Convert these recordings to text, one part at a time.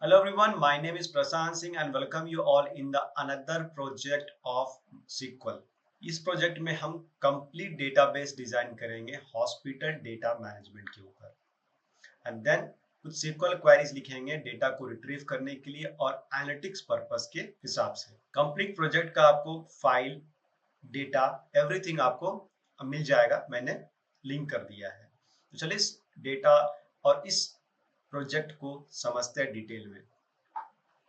Hello everyone, my name is Prasant Singh and welcome you all in the another project of SQL. इस project में हम complete database design करेंगे hospital data management के ऊपर and then कुछ SQL queries लिखेंगे data को retrieve करने के लिए और एनालिटिक्स पर्पस के हिसाब से। कंप्लीट प्रोजेक्ट का आपको फाइल, डेटा, एवरीथिंग आपको मिल जाएगा, मैंने लिंक कर दिया है। तो चलिए इस डेटा और इस प्रोजेक्ट को समझते हैं डिटेल में।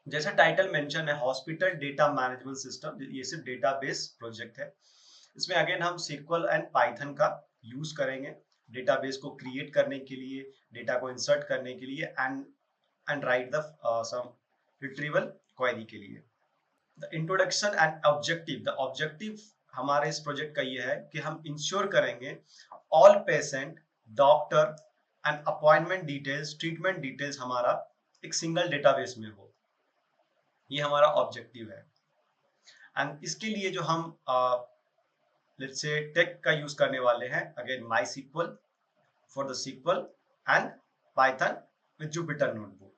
जैसा टाइटल मेंशन है हॉस्पिटल डेटा मैनेजमेंट सिस्टम, ये सिर्फ डेटाबेस प्रोजेक्ट है। इसमें अगेन हम SQL एंड पाइथन का यूज करेंगे डेटाबेस को क्रिएट करने के लिए, डेटा को इंसर्ट करने के लिए and write the some retrieval query के लिए। The introduction and objective, the objective हमारे इस प्रोजेक्ट का ये है कि हम इंश्योर करेंगे all patient, doctor and appointment details, treatment details हमारा एक सिंगल डेटाबेस में हो। ये हमारा ऑब्जेक्टिव है एंड इसके लिए जो हम लेट्स से टेक का यूज करने वाले हैं, again MySQL for the SQL and python with Jupyter notebook.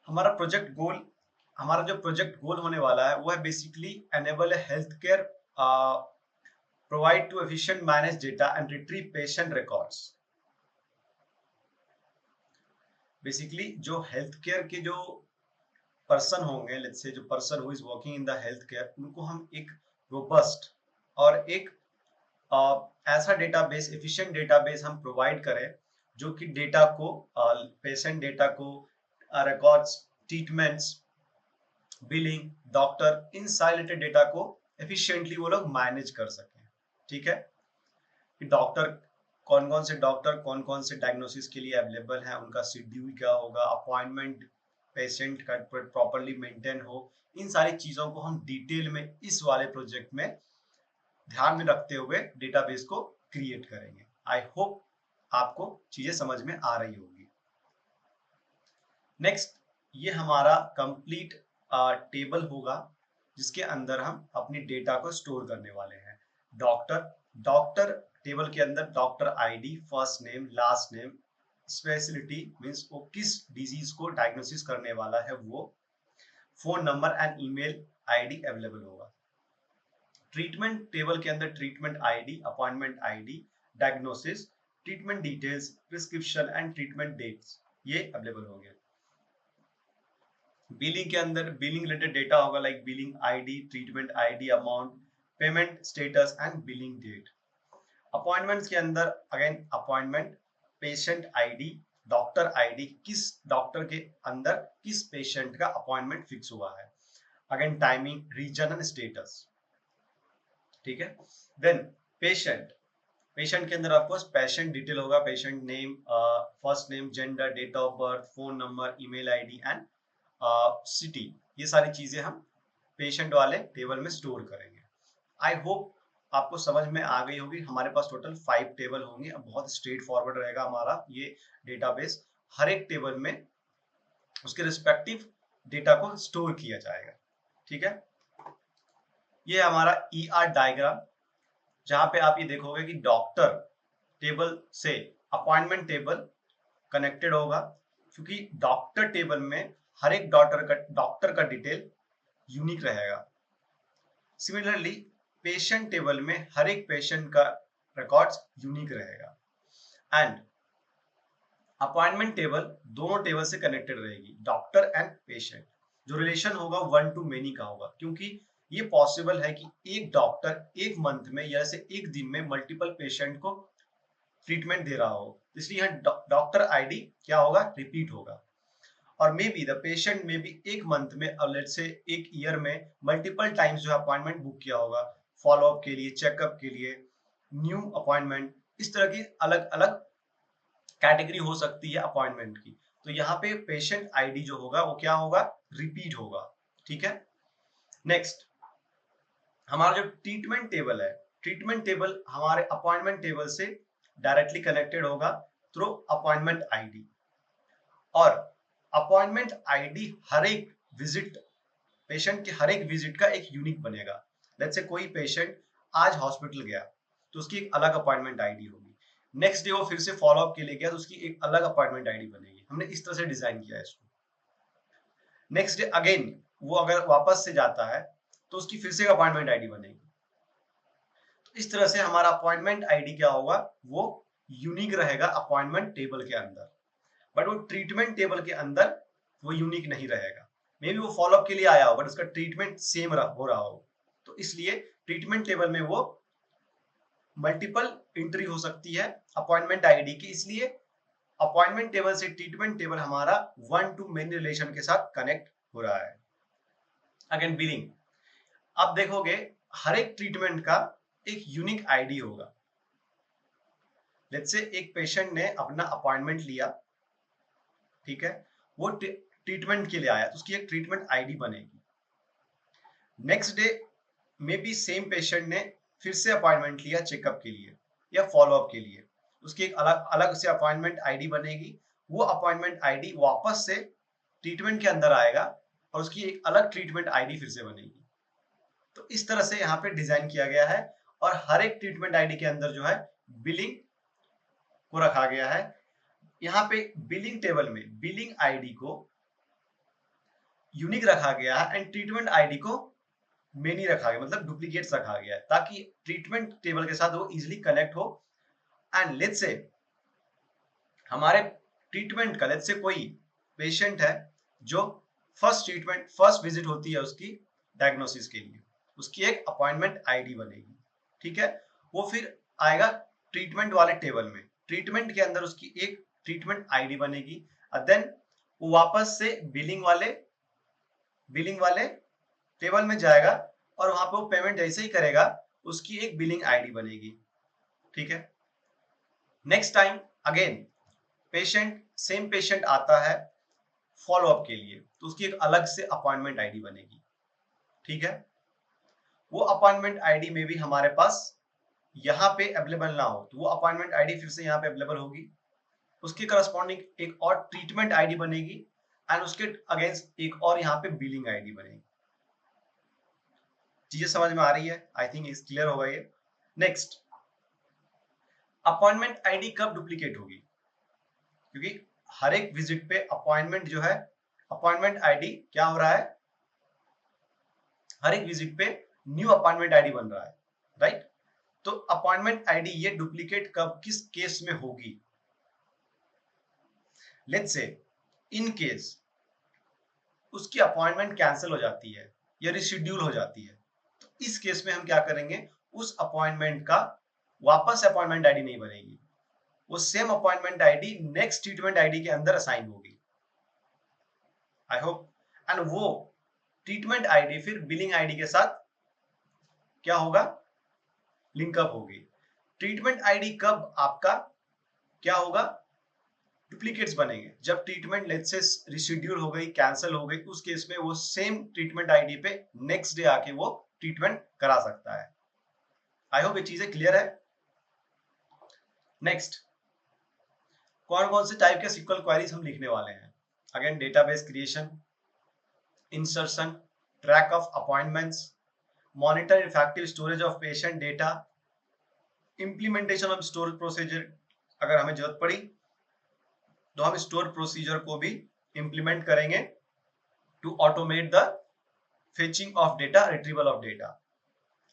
हमारा जो प्रोजेक्ट गोल होने वाला है वो है basically enable a health care provide to efficient manage data and retrieve patient records. Basically जो हेल्थ केयर के जो पर्सन होंगे, लेट्स से जो person who is working in the health care, उनको हम एक रोबस्ट और एक ऐसा डेटाबेस, एफिशिएंट डेटाबेस हम प्रोवाइड करें जो कि डेटा को, पेशेंट डेटा को, रिकॉर्ड्स, ट्रीटमेंट्स, बिलिंग, डॉक्टर, इन सारे रिलेटेड डेटा को एफिशिएंटली वो लोग मैनेज कर सकें। ठीक है कि डॉक्टर कौन कौन से डायग्नोसिस के लिए अवेलेबल है, उनका शेड्यूल क्या होगा, अपॉइंटमेंट पेशेंट का प्रॉपर्ली मेंटेन हो, इन सारी चीजों को हम डिटेल में इस वाले प्रोजेक्ट में ध्यान में रखते हुए डेटाबेस को क्रिएट करेंगे। आई होप आपको चीजें समझ में आ रही होगी। नेक्स्ट, ये हमारा कंप्लीट टेबल होगा जिसके अंदर हम अपनी डेटा को स्टोर करने वाले हैं। डॉक्टर टेबल के अंदर doctor ID, first name, last name, speciality means वो किस डिजीज को डायग्नोसिस करने वाला है, वो phone number and email ID available होगा। ट्रीटमेंट टेबल के अंदर treatment ID, appointment ID, diagnosis, treatment details, prescription and treatment dates, ये अवेलेबल होंगे। बिलिंग के अंदर बिलिंग रिलेटेड डेटा होगा like billing ID, treatment ID, amount, payment status and billing date. Appointments के अंदर again appointment, patient ID, doctor ID, किस doctor के अंदर किस पेशेंट का अपॉइंटमेंट फिक्स हुआ है, again timing, reason and status. ठीक है। देन पेशेंट के अंदर ऑफकोर्स पेशेंट डिटेल होगा, patient name, first name, gender, date of birth, phone number, email ID and city. ये सारी चीजें हम पेशेंट वाले टेबल में स्टोर करेंगे। आई होप आपको समझ में आ गई होगी। हमारे पास टोटल 5 टेबल होंगे। बहुत स्ट्रेट फॉरवर्ड रहेगा हमारा ये डेटाबेस। हर एक टेबल में उसके रिस्पेक्टिव डेटा को स्टोर किया जाएगा। ठीक है। ये हमारा ER डायग्राम, जहां पे आप ये देखोगे कि डॉक्टर टेबल से अपॉइंटमेंट टेबल कनेक्टेड होगा, क्योंकि डॉक्टर टेबल में हर एक डॉक्टर का डिटेल यूनिक रहेगा। सिमिलरली पेशेंट टेबल में हर एक पेशेंट का रिकॉर्ड्स यूनिक रहेगा एंड अपॉइंटमेंट टेबल दोनों टेबल से कनेक्टेड रहेगी, डॉक्टर एंड पेशेंट। जो रिलेशन होगा 1 to many का होगा, क्योंकि ये पॉसिबल है कि एक डॉक्टर एक मंथ में या से एक दिन में मल्टीपल पेशेंट को ट्रीटमेंट दे रहा हो, इसलिए यहाँ डॉक्टर आईडी क्या होगा, रिपीट होगा। और मे बी द पेशेंट में भी एक मंथ में और लेट्स से एक ईयर में मल्टीपल टाइम्स जो है अपॉइंटमेंट बुक किया होगा, फॉलोअप के लिए, चेकअप के लिए, न्यू अपॉइंटमेंट, इस तरह की अलग अलग कैटेगरी हो सकती है अपॉइंटमेंट की। तो यहाँ पे पेशेंट आईडी जो होगा वो क्या होगा, रिपीट होगा। ठीक है। नेक्स्ट, हमारा जो ट्रीटमेंट टेबल है, ट्रीटमेंट टेबल हमारे अपॉइंटमेंट टेबल से डायरेक्टली कनेक्टेड होगा थ्रू अपॉइंटमेंट आईडी। और अपॉइंटमेंट आईडी हर एक विजिट, पेशेंट के हर एक विजिट का एक यूनिक बनेगा। लेट्स से कोई पेशेंट आज हॉस्पिटल गया तो उसकी एक अलग अपॉइंटमेंट आईडी होगी, नेक्स्ट डे वो फिर से फॉलोअप के लिए गया तो उसकी एक अलग अपॉइंटमेंट आईडी बनेगी। हमने इस तरह से डिजाइन किया है इसको। नेक्स्ट डे अगेन वो अगर वापस से जाता है तो उसकी फिर से अपॉइंटमेंट आईडी बनेगी। तो इस तरह से हमारा अपॉइंटमेंट आईडी क्या होगा, वो यूनिक रहेगा अपॉइंटमेंट टेबल के अंदर, बट वो ट्रीटमेंट टेबल के अंदर वो यूनिक नहीं रहेगा। मे बी वो फॉलोअप के लिए आया हो बट उसका ट्रीटमेंट सेम हो रहा हो, तो इसलिए ट्रीटमेंट टेबल में वो मल्टीपल एंट्री हो सकती है अपॉइंटमेंट आईडी की, इसलिए अपॉइंटमेंट टेबल से ट्रीटमेंट टेबल हमारा वन टू मेनी रिलेशन के साथ कनेक्ट हो रहा है। अगेन बिलिंग, आप देखोगे हर एक ट्रीटमेंट का एक यूनिक आईडी होगा। लेट्स से एक पेशेंट ने अपना अपॉइंटमेंट लिया, ठीक है, वो ट्रीटमेंट के लिए आया तो उसकी एक ट्रीटमेंट आईडी बनेगी। Next day may be same patient ने फिर से अपॉइंटमेंट लिया चेकअप के लिए या फॉलोअप के लिए, उसकी एक अलग अलग से अपॉइंटमेंट आईडी बनेगी। वो अपॉइंटमेंट आईडी वापस से ट्रीटमेंट के अंदर आएगा और उसकी एक अलग ट्रीटमेंट आईडी फिर से बनेगी। तो इस तरह से यहाँ पे डिजाइन किया गया है और हर एक ट्रीटमेंट आईडी के अंदर जो है बिलिंग को रखा गया है। यहाँ पे बिलिंग टेबल में बिलिंग आईडी को यूनिक रखा गया है एंड ट्रीटमेंट आईडी को मेनी रखा गया, मतलब डुप्लीकेट्स रखा गया है, ताकि ट्रीटमेंट टेबल के साथ वो इजिली कनेक्ट हो। एंड लेट्स से हमारे ट्रीटमेंट का लेट्स से कोई पेशेंट है जो फर्स्ट विजिट होती है उसकी डायग्नोसिस के लिए, उसकी एक अपॉइंटमेंट आईडी बनेगी, ठीक है, वो फिर आएगा ट्रीटमेंट वाले टेबल में, ट्रीटमेंट के अंदर उसकी एक ट्रीटमेंट आईडी बनेगी। देन वो वापस से बिलिंग वाले टेबल में जाएगा और वहां पे वो पेमेंट जैसे ही करेगा उसकी एक बिलिंग आईडी बनेगी, ठीक है। Next time again same patient आता है फॉलोअप के लिए तो उसकी एक अलग से अपॉइंटमेंट आईडी बनेगी, ठीक है। वो अपॉइंटमेंट आईडी में भी हमारे पास यहाँ पे अवेलेबल ना हो तो वो अपॉइंटमेंट आईडी फिर से यहाँ पे अवेलेबल होगी, उसके करस्पॉन्डिंग एक और ट्रीटमेंट आईडी बनेगी एंड उसके अगेंस्ट एक और यहाँ पे बिलिंग आईडी बनेगी। चीजें समझ में आ रही है? आई थिंक इस क्लियर होगा ये। नेक्स्ट, अपॉइंटमेंट आईडी कब डुप्लीकेट होगी? क्योंकि हर एक विजिट पे अपॉइंटमेंट जो है अपॉइंटमेंट आईडी क्या हो रहा है, हर एक विजिट पे न्यू अपॉइंटमेंट आईडी बन रहा है, राइट। तो अपॉइंटमेंट आईडी ये डुप्लीकेट कब किस केस में होगी? लेट्स से इन केस उसकी अपॉइंटमेंट कैंसिल हो जाती है या रिशेड्यूल हो जाती है, तो इस केस में हम क्या करेंगे, उस अपॉइंटमेंट का वापस अपॉइंटमेंट आईडी नहीं बनेगी, वो same appointment ID next treatment ID के अंदर असाइन होगी। I hope. एंड वो ट्रीटमेंट आईडी फिर बिलिंग आईडी के साथ क्या होगा, लिंकअप होगी। ट्रीटमेंट आईडी कब आपका क्या होगा, डुप्लीकेट्स बनेंगे जब ट्रीटमेंट लेट्स से रिशेड्यूल हो गई, कैंसिल हो गई, उस केस में वो सेम ट्रीटमेंट आईडी पे नेक्स्ट डे आके वो ट्रीटमेंट करा सकता है। आई होप ये चीजें क्लियर है। नेक्स्ट, कौन कौन से टाइप के SQL क्वेरीज हम लिखने वाले हैं? Again database creation, insertion, track of appointments, monitor effective storage of patient data, implementation of storage procedure, अगर हमें जरूरत पड़ी तो हम स्टोर प्रोसीजर को भी इंप्लीमेंट करेंगे to automate the fetching of data, retrieval of data.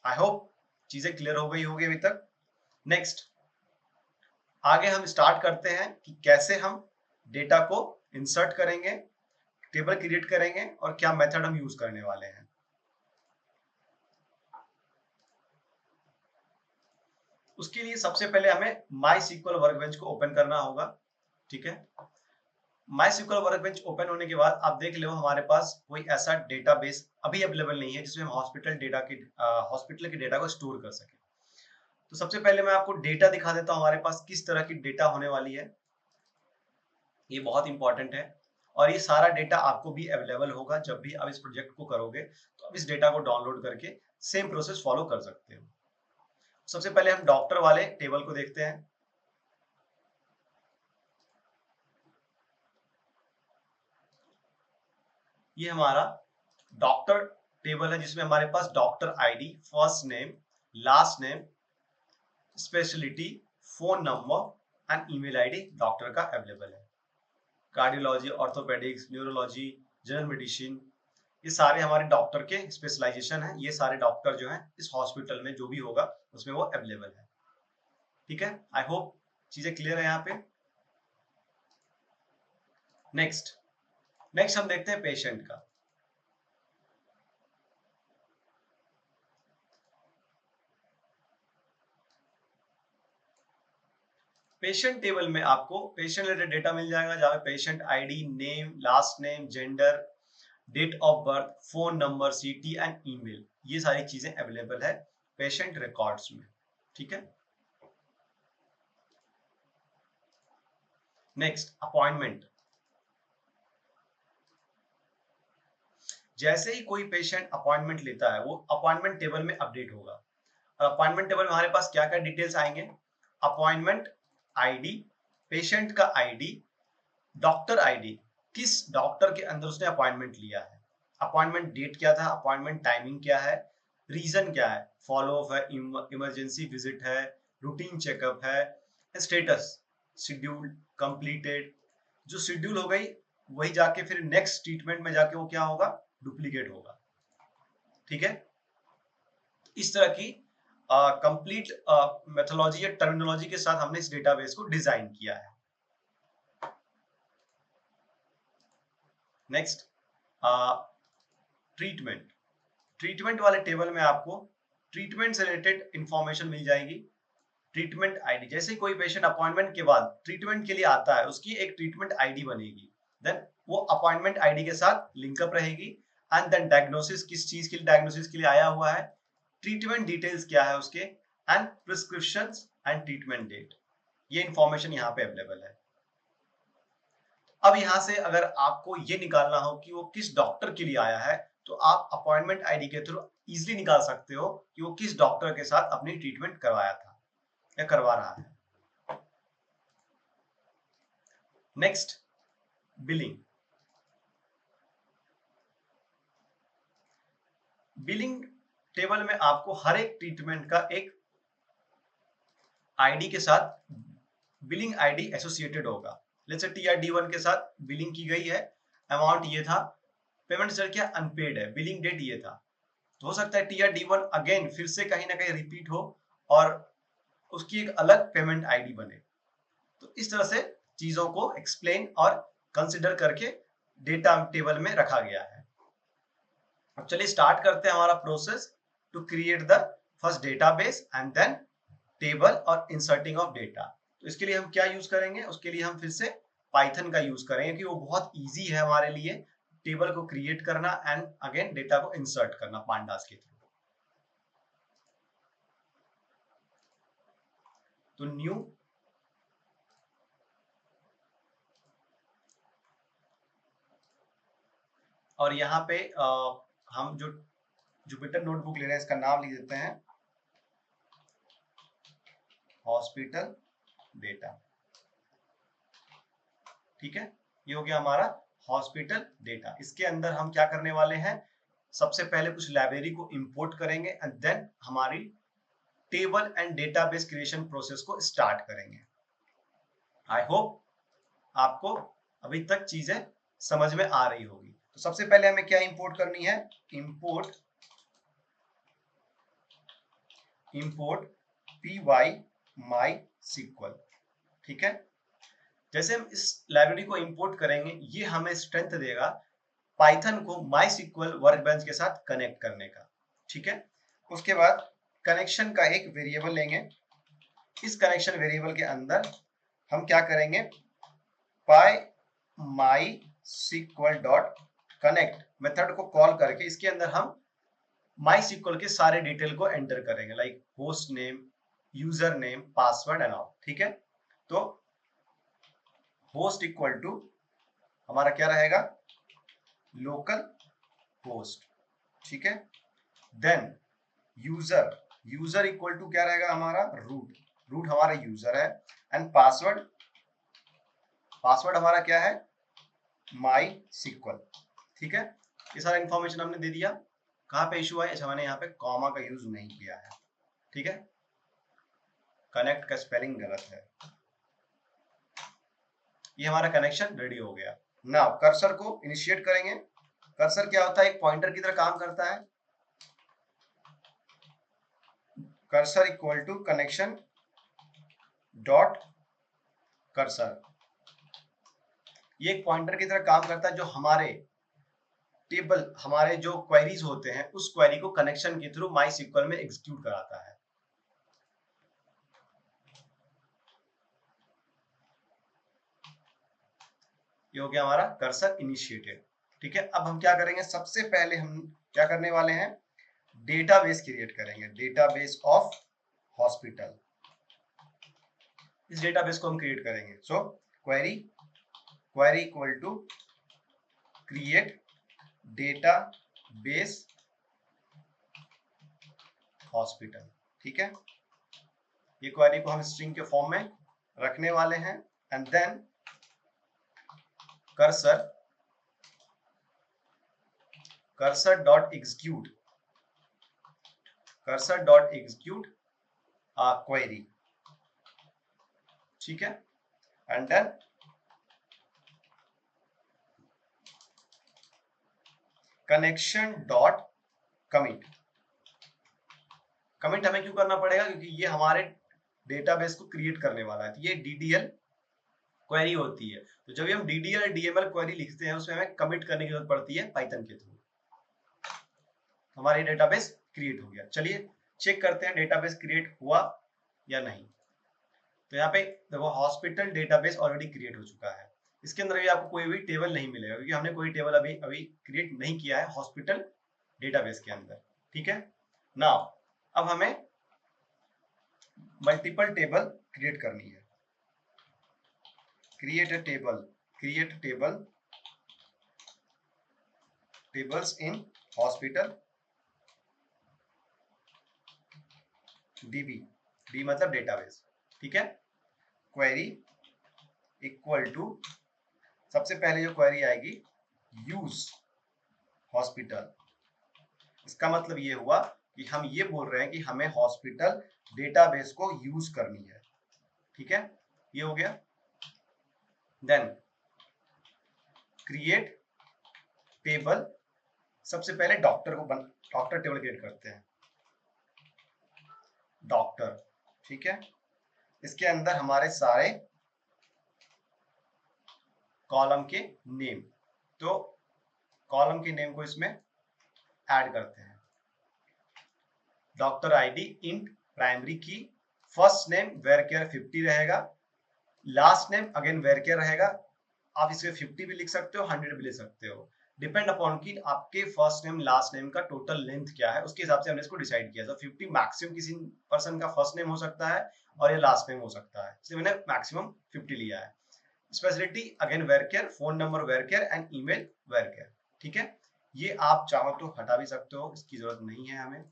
I hope चीजें क्लियर हो गई होगी अभी तक। नेक्स्ट, आगे हम स्टार्ट करते हैं कि कैसे हम डेटा को इंसर्ट करेंगे, टेबल क्रिएट करेंगे और क्या मेथड हम यूज करने वाले हैं। उसके लिए सबसे पहले हमें MySQL वर्कबेंच को ओपन करना होगा, ठीक है। MySQL वर्कबेंच ओपन होने के बाद आप देख लो हमारे पास कोई ऐसा डेटाबेस अभी अवेलेबल नहीं है जिसमें हम हॉस्पिटल के डेटा को स्टोर कर सके। तो सबसे पहले मैं आपको डेटा दिखा देता हूं हमारे पास किस तरह की डेटा होने वाली है। ये बहुत इंपॉर्टेंट है और ये सारा डेटा आपको भी अवेलेबल होगा जब भी आप इस प्रोजेक्ट को करोगे, तो आप इस डेटा को डाउनलोड करके सेम प्रोसेस फॉलो कर सकते हो। सबसे पहले हम डॉक्टर वाले टेबल को देखते हैं। ये हमारा डॉक्टर टेबल है जिसमें हमारे पास doctor ID, first name, last name, speciality, phone number and email ID doctor का अवेलेबल है। Cardiology, orthopaedics, neurology, general medicine, ये सारे हमारे डॉक्टर के स्पेशलाइजेशन है। ये सारे डॉक्टर जो हैं इस हॉस्पिटल में जो भी होगा उसमें वो अवेलेबल है। ठीक है, आई होप चीजें क्लियर है यहाँ पे। नेक्स्ट नेक्स्ट हम देखते हैं पेशेंट का। पेशेंट टेबल में आपको पेशेंट रिलेटेड डेटा मिल जाएगा, जहां patient ID, name, last name, gender, date of birth, phone number, city and email, ये सारी चीजें अवेलेबल है पेशेंट रिकॉर्ड्स में। ठीक है, नेक्स्ट अपॉइंटमेंट। जैसे ही कोई पेशेंट अपॉइंटमेंट लेता है वो अपॉइंटमेंट टेबल में अपडेट होगा। और अपॉइंटमेंट टेबल में हमारे पास क्या क्या डिटेल्स आएंगे? अपॉइंटमेंट आईडी, पेशेंट का आईडी, डॉक्टर आईडी, किस डॉक्टर के अंदर उसने अपॉइंटमेंट लिया है, अपॉइंटमेंट डेट क्या था, अपॉइंटमेंट टाइमिंग क्या है, रीजन क्या है, फॉलो अप है, इमरजेंसी विजिट है, रूटीन चेकअप है, स्टेटस, शेड्यूल, कंप्लीटेड। जो शेड्यूल हो गई वही जाके फिर नेक्स्ट ट्रीटमेंट में जाके वो क्या होगा, डुप्लीकेट होगा। ठीक है, इस तरह की कंप्लीट मेथोलॉजी या टर्मिनोलॉजी के साथ हमने इस डेटाबेस को डिजाइन किया है। Next treatment. ट्रीटमेंट वाले टेबल में आपको ट्रीटमेंट से रिलेटेड इंफॉर्मेशन मिल जाएगी। ट्रीटमेंट आईडी, जैसे कोई पेशेंट अपॉइंटमेंट के बाद ट्रीटमेंट के लिए आता है उसकी एक ट्रीटमेंट आईडी बनेगी, देन वो अपॉइंटमेंट आईडी के साथ लिंकअप रहेगी। एंड देन डायग्नोसिस, किस चीज के लिए डायग्नोसिस के लिए आया हुआ है, ट्रीटमेंट डिटेल्स क्या है उसके, and prescriptions and treatment date, ये इंफॉर्मेशन यहाँ पे अवेलेबल है। अब यहाँ से अगर आपको ये निकालना हो कि वो किस डॉक्टर के लिए आया है, तो आप अपॉइंटमेंट आईडी के थ्रू इजिली निकाल सकते हो कि वो किस डॉक्टर के साथ अपनी ट्रीटमेंट करवाया था या करवा रहा है। Next billing. बिलिंग टेबल में आपको हर एक ट्रीटमेंट का एक आईडी के साथ बिलिंग आईडी एसोसिएटेड होगा। जैसे TRD1 के साथ बिलिंग की गई है, अमाउंट ये था, पेमेंट चल क्या अनपेड है, बिलिंग डेट ये था। तो हो सकता है TRD1 अगेन फिर से कहीं ना कहीं रिपीट हो और उसकी एक अलग पेमेंट आईडी बने। तो इस तरह से चीजों को एक्सप्लेन और कंसिडर करके डेटा टेबल में रखा गया है। अब चलिए स्टार्ट करते हैं हमारा process to create the first database and then table और इंसर्टिंग ऑफ डेटा। तो इसके लिए हम क्या यूज करेंगे, उसके लिए हम फिर से पाइथन का यूज करेंगे क्योंकि वो बहुत इजी है हमारे लिए टेबल को क्रिएट करना एंड अगेन डेटा को इंसर्ट करना पांडास के थ्रू। तो न्यू और यहाँ पे हम जो जुपिटर नोटबुक ले रहे हैं इसका नाम लिख देते हैं हॉस्पिटल डेटा। ठीक है, ये हो गया हमारा हॉस्पिटल डेटा। इसके अंदर हम क्या करने वाले हैं, सबसे पहले कुछ लाइब्रेरी को इंपोर्ट करेंगे एंड देन हमारी table and database creation process को स्टार्ट करेंगे। आई होप आपको अभी तक चीजें समझ में आ रही होगी। तो सबसे पहले हमें क्या इंपोर्ट करनी है, इंपोर्ट py MySQL। ठीक है, जैसे हम इस लाइब्रेरी को इंपोर्ट करेंगे ये हमें स्ट्रेंथ देगा पाइथन को MySQL वर्कबेंच के साथ कनेक्ट करने का। ठीक है, उसके बाद कनेक्शन का एक वेरिएबल लेंगे। इस कनेक्शन वेरिएबल के अंदर हम क्या करेंगे, py MySQL dot connect method को कॉल करके इसके अंदर हम MySQL के सारे डिटेल को एंटर करेंगे, like host name, user name, password and all. ठीक है, तो होस्ट इक्वल टू हमारा क्या रहेगा, लोकल होस्ट। ठीक है, then user, user equal to क्या रहेगा हमारा, रूट, रूट हमारा यूजर है। एंड पासवर्ड, पासवर्ड हमारा क्या है, MySQL। ठीक है, ये सारा इंफॉर्मेशन हमने दे दिया। कहाँ पे इशू है, अच्छा मैंने यहाँ पे कॉमा का यूज नहीं किया है। ठीक है, कनेक्ट का स्पेलिंग गलत है। ये हमारा कनेक्शन रेडी हो गया। नाउ कर्सर को इनिशिएट करेंगे। कर्सर क्या होता है, एक पॉइंटर की तरह काम करता है। Cursor equal to connection dot cursor, ये एक पॉइंटर की तरह काम करता है जो हमारे टेबल, हमारे जो क्वेरीज होते हैं उस क्वेरी को कनेक्शन के थ्रू माई सिक्वल में एग्जीक्यूट कराता है। ये हो गया हमारा कर्सर इनिशिएटेड। ठीक है, अब हम क्या करेंगे, सबसे पहले हम क्या करने वाले हैं, डेटाबेस क्रिएट करेंगे, डेटाबेस ऑफ हॉस्पिटल। इस डेटाबेस को हम क्रिएट करेंगे। So query, query equal to create database hospital. ठीक है, ये क्वेरी को हम स्ट्रिंग के फॉर्म में रखने वाले हैं। And then cursor dot execute, cursor dot execute query. ठीक है, and then connection dot commit. Commit हमें क्यों करना पड़ेगा, क्योंकि ये हमारे डेटाबेस को क्रिएट करने वाला है। तो ये डीडीएल क्वेरी होती है, तो जब भी हम डीडीएल डीएमएल क्वेरी लिखते हैं उसमें हमें कमिट करने की जरूरत पड़ती है पाइथन के थ्रू। हमारी डेटाबेस क्रिएट हो गया। चलिए चेक करते हैं डेटाबेस क्रिएट हुआ या नहीं। तो यहाँ पे देखो हॉस्पिटल डेटाबेस ऑलरेडी क्रिएट हो चुका है। इसके अंदर भी आपको कोई भी टेबल नहीं मिलेगा क्योंकि हमने कोई टेबल अभी क्रिएट नहीं किया है हॉस्पिटल डेटाबेस के अंदर। ठीक है, नाउ अब हमें मल्टीपल टेबल क्रिएट करनी है। Create a table, create table, tables in hospital dB, D मतलब डेटाबेस। ठीक है, क्वेरी इक्वल टू, सबसे पहले जो क्वेरी आएगी यूज हॉस्पिटल। इसका मतलब ये हुआ कि हम ये बोल रहे हैं कि हमें हॉस्पिटल डेटाबेस को यूज करनी है। ठीक है, ये हो गया। देन क्रिएट टेबल, सबसे पहले डॉक्टर को डॉक्टर टेबल क्रिएट करते हैं, डॉक्टर। ठीक है, इसके अंदर हमारे सारे कॉलम के नेम, तो कॉलम के नेम को इसमें ऐड करते हैं। Doctor ID int primary key, first name varchar 50 रहेगा, last name again varchar रहेगा। आप इसे 50 भी लिख सकते हो, 100 भी ले सकते हो, डिपेंड अपॉन कि आपके फर्स्ट नेम लास्ट नेम का टोटल लेंथ क्या है, उसके हिसाब से हमने इसको डिसाइड किया। तो 50 मैक्सिमम किसी पर्सन का फर्स्ट नेम हो सकता है और ये लास्ट नेम हो सकता है, इसलिए मैंने मैक्सिमम 50 लिया है। Speciality again varchar, phone number varchar and email varchar. ठीक है, ये आप चाहो तो हटा भी सकते हो, इसकी जरूरत नहीं है हमें।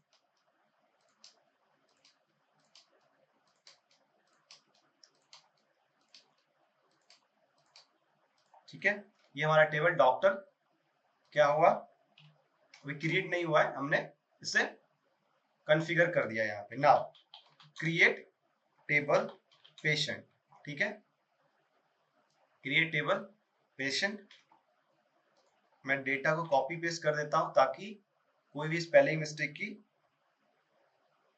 ठीक है, ये हमारा टेबल डॉक्टर क्या हुआ, अभी क्रिएट नहीं हुआ है, हमने इसे कॉन्फ़िगर कर दिया यहाँ पे। Now create table patient. ठीक है, क्रिएट टेबल पेशेंट, मैं डेटा को कॉपी पेस्ट कर देता हूं ताकि कोई भी स्पेलिंग मिस्टेक की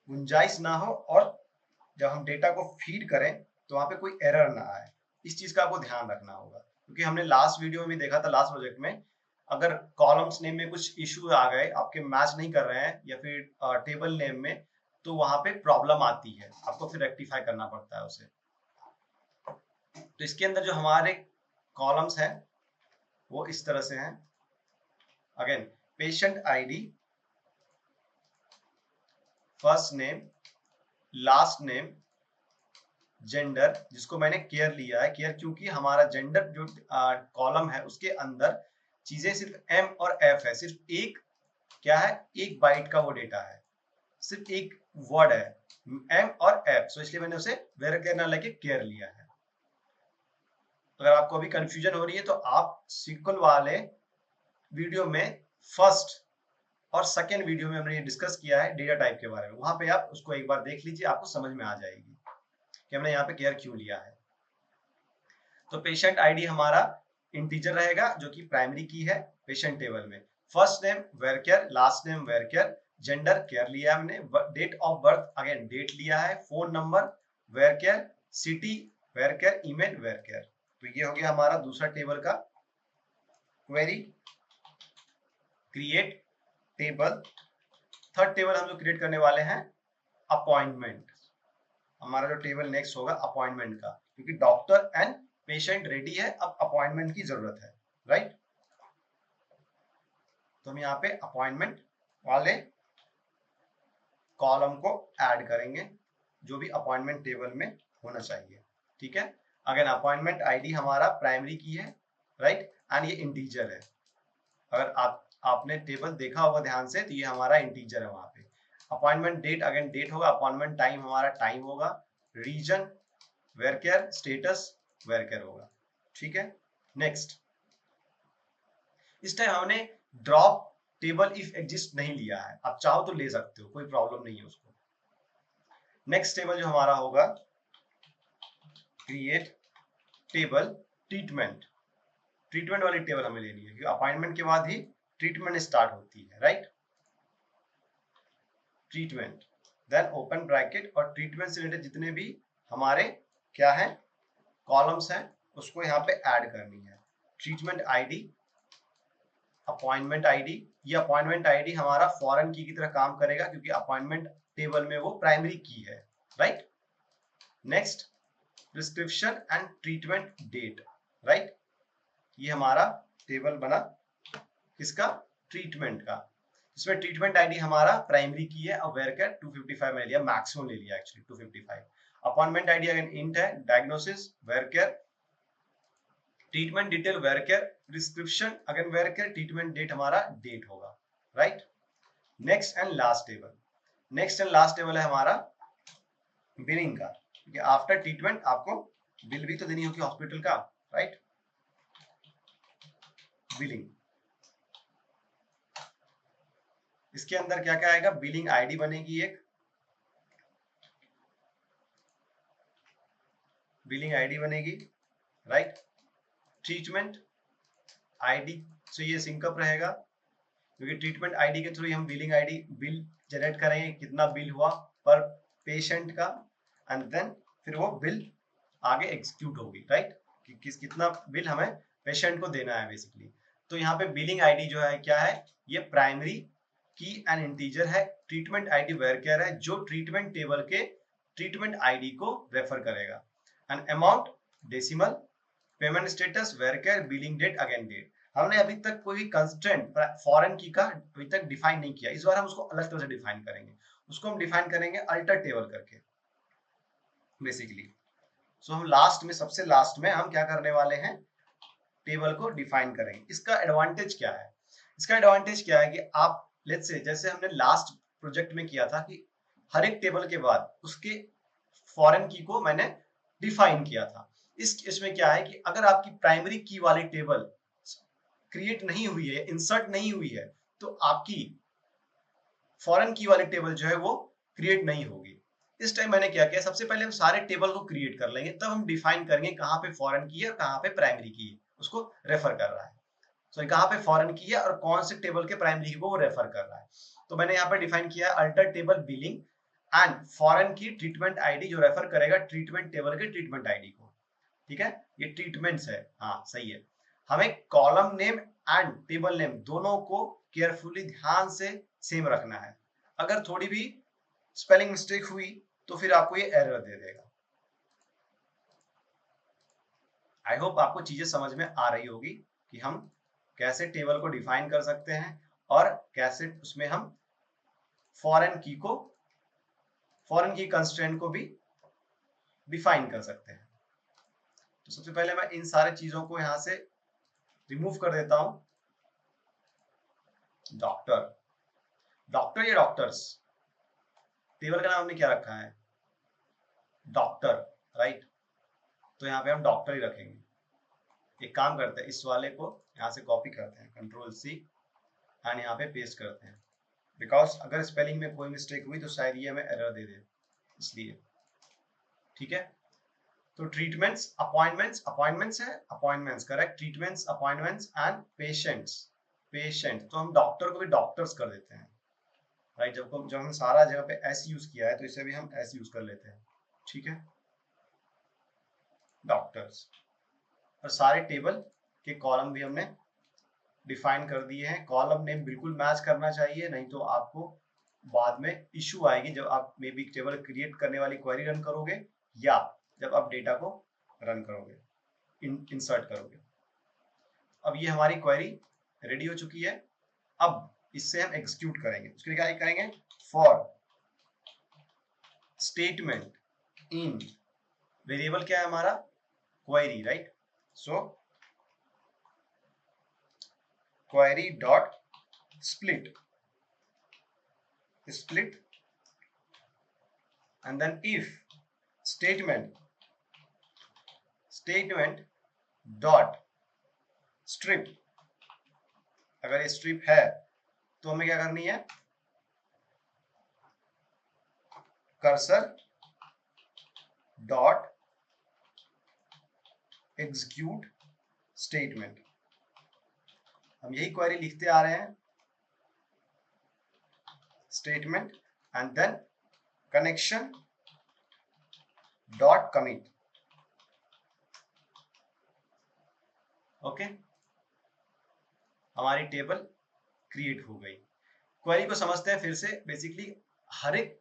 गुंजाइश ना हो और जब हम डेटा को फीड करें तो वहां पे कोई एरर ना आए। इस चीज का आपको ध्यान रखना होगा क्योंकि हमने लास्ट वीडियो में भी देखा था, लास्ट प्रोजेक्ट में, अगर कॉलम्स नेम में कुछ इश्यू आ गए, आपके मैच नहीं कर रहे हैं या फिर टेबल नेम में, तो वहां पे प्रॉब्लम आती है, आपको फिर रेक्टिफाई करना पड़ता है उसे। तो इसके अंदर जो हमारे कॉलम्स हैं वो इस तरह से हैं। Again patient ID, first name, last name, gender, जिसको मैंने केयर लिया है, केयर क्योंकि हमारा जेंडर जो कॉलम है उसके अंदर चीजें सिर्फ एम और एफ है, सिर्फ एक क्या है, एक बाइट का वो डेटा है, सिर्फ एक वर्ड है एम और एफ, सो इसलिए मैंने उसे वेर केयर ना लेके केयर लिया है। अगर आपको अभी कंफ्यूजन हो रही है तो आप सीक्वल वाले वीडियो में फर्स्ट और सेकेंड वीडियो में हमने ये डिस्कस किया है डेटा टाइप के बारे में, वहां पे आप उसको एक बार देख लीजिए, आपको समझ में आ जाएगी कि हमने यहाँ पे केयर क्यों लिया है। तो पेशेंट आईडी हमारा इंटीजर रहेगा जो कि प्राइमरी की है पेशेंट टेबल में। First name varchar, last name varchar, gender char लिया हमने, date of birth again date लिया है, phone number varchar, city varchar, email varchar. तो ये हो गया हमारा दूसरा टेबल का query create table. Third table हम लोग क्रिएट करने वाले हैं अपॉइंटमेंट। हमारा जो टेबल नेक्स्ट होगा अपॉइंटमेंट का, क्योंकि डॉक्टर एंड पेशेंट रेडी है, अब अपॉइंटमेंट की जरूरत है, राइट। तो हम यहाँ पे अपॉइंटमेंट वाले कॉलम को ऐड करेंगे जो भी अपॉइंटमेंट टेबल में होना चाहिए, ठीक है। अगेन अपॉइंटमेंट आईडी हमारा प्राइमरी की है, राइट, एंड ये इंटीजर है। अगर आपने टेबल देखा होगा ध्यान से तो ये हमारा इंटीजर है वहां पे। अपॉइंटमेंट डेट अगेन डेट होगा, अपॉइंटमेंट टाइम हमारा टाइम होगा, reason varchar, status varchar होगा, ठीक है। नेक्स्ट, इस टाइम हमने ड्रॉप टेबल इफ एग्जिस्ट नहीं लिया है, आप चाहो तो ले सकते हो, कोई प्रॉब्लम नहीं है उसको। नेक्स्ट टेबल जो हमारा होगा क्रिएट टेबल ट्रीटमेंट। ट्रीटमेंट वाली टेबल हमें लेनी है क्योंकि अपॉइंटमेंट के बाद ही ट्रीटमेंट स्टार्ट होती है, right. Treatment then open bracket, और ट्रीटमेंट से रिलेटेड जितने भी हमारे क्या है कॉलम्स हैं उसको यहाँ पे ऐड करनी है। ट्रीटमेंट आईडी, अपॉइंटमेंट आईडी, ये अपॉइंटमेंट आईडी हमारा फॉरेन की तरह काम करेगा क्योंकि अपॉइंटमेंट टेबल में वो प्राइमरी की है, right. Next prescription and treatment date, right. ये हमारा टेबल बना किसका, ट्रीटमेंट का, इसमें ट्रीटमेंट आईडी हमारा प्राइमरी की है, और वेयर केयर 255 में लिया, मैक्सिमम ले लिया actually 255। Appointment ID again int है, diagnosis varchar, treatment detail varchar, prescription again varchar, treatment date हमारा डेट होगा, right. Next and last table, next and last table है हमारा billing का, क्योंकि आफ्टर ट्रीटमेंट आपको bill भी तो देनी होगी हॉस्पिटल का, राइट। बिलिंग, इसके अंदर क्या क्या आएगा, बिलिंग आईडी बनेगी एक, बिलिंग आईडी बनेगी, राइट। ट्रीटमेंट आईडी से ये सिंकअप रहेगा क्योंकि ट्रीटमेंट आईडी के थ्रू हम बिलिंग आईडी बिल जनरेट करेंगे, कितना बिल हुआ पर पेशेंट का, एंड देन फिर वो बिल आगे एग्जीक्यूट होगी, राइट, कि कितना बिल हमें पेशेंट को देना है बेसिकली। तो यहाँ पे बिलिंग आईडी जो है क्या है, ये प्राइमरी की एंड इंटीजर है, ट्रीटमेंट आईडी वेयर केयर है जो ट्रीटमेंट टेबल के ट्रीटमेंट आईडी को रेफर करेगा, and amount decimal, payment status varchar, billing date again date. हमने अभी तक कोई कंस्ट्रेंट फॉरेन की का अभी तक डिफाइन नहीं किया, इस बार हम उसको अलग तरह से डिफाइन करेंगे, उसको हम डिफाइन करेंगे अल्टर टेबल करके बेसिकली। सो हम लास्ट में, सबसे लास्ट में हम क्या करने वाले हैं, टेबल को डिफाइन करेंगे। इसका एडवांटेज क्या है, इसका एडवांटेज क्या है कि आप लेट्स से जैसे हमने लास्ट प्रोजेक्ट में किया था कि हर एक टेबल के बाद उसके फॉरेन की को मैंने डिफाइन किया था। इसमें क्या है कि अगर आपकी प्राइमरी की वाली टेबल क्रिएट नहीं हुई है, इंसर्ट नहीं हुई है, तो आपकी फॉरेन की वाली टेबल जो है वो क्रिएट नहीं होगी। इस टाइम मैंने क्या किया, सबसे पहले हम सारे टेबल को क्रिएट कर लेंगे, तब हम डिफाइन करेंगे कहाँ पे फॉरेन की है और कहाँ पे प्राइमरी की है, उसको रेफर कर रहा है। सो कहाँ पे फॉरेन की है और कौन से टेबल के प्राइमरी की को वो रेफर कर रहा है। तो मैंने यहाँ पे डिफाइन किया है alter table billing and foreign की ट्रीटमेंट आईडी जो रेफर करेगा ट्रीटमेंट टेबल के ट्रीटमेंट आईडी को, ठीक है। ये ट्रीटमेंट्स है, हाँ सही है। हमें column name and table name दोनों को केयरफुली ध्यान से सेम रखना है, अगर थोड़ी भी स्पेलिंग मिस्टेक हुई तो फिर आपको ये एरर दे देगा। आई होप आपको चीजें समझ में आ रही होगी कि हम कैसे टेबल को डिफाइन कर सकते हैं और कैसे उसमें हम फॉरेन की कंस्ट्रेंट को भी डिफाइन कर सकते हैं। तो सबसे पहले मैं इन सारे चीजों को यहां से रिमूव कर देता हूं। डॉक्टर, डॉक्टर या डॉक्टर्स, टेबल का नाम हमने क्या रखा है, डॉक्टर, राइट। तो यहाँ पे हम डॉक्टर ही रखेंगे। एक काम करते हैं, इस वाले को यहाँ से कॉपी करते हैं, कंट्रोल सी, एंड यहाँ पे पेस्ट करते हैं, बिकॉज अगर स्पेलिंग में कोई मिस्टेक हुई तो शायद ये हमें एरर दे दे, इसलिए, ठीक है। तो ट्रीटमेंट्स, अपॉइंटमेंट्स है, appointments correct, treatments, appointments and patients, patient तो हम डॉक्टर को भी डॉक्टर्स कर देते हैं, राइट। जब हम सारा जगह पे एस यूज किया है तो इसे भी हम एस यूज कर लेते हैं, ठीक है, डॉक्टर्स। और सारे टेबल के कॉलम भी हमने डिफाइन कर दिए हैं। कॉलम नेम बिल्कुल मैच करना चाहिए, नहीं तो आपको बाद में इशू आएगी जब आप मे बी टेबल क्रिएट करने वाली क्वेरी रन करोगे या जब आप डेटा को रन करोगे, इंसर्ट करोगे। अब ये हमारी क्वेरी रेडी हो चुकी है। अब इससे हम एग्जीक्यूट करेंगे। उसके लिए क्या करेंगे, फॉर स्टेटमेंट इन, वेरिएबल क्या है हमारा, query, right. So query dot split and then if statement dot strip, अगर ये स्ट्रिप है तो हमें क्या करनी है, कर्सर डॉट एग्जीक्यूट स्टेटमेंट। हम यही क्वेरी लिखते आ रहे हैं, statement and then connection dot commit, okay. हमारी टेबल क्रिएट हो गई। क्वेरी को समझते हैं फिर से। बेसिकली हर एक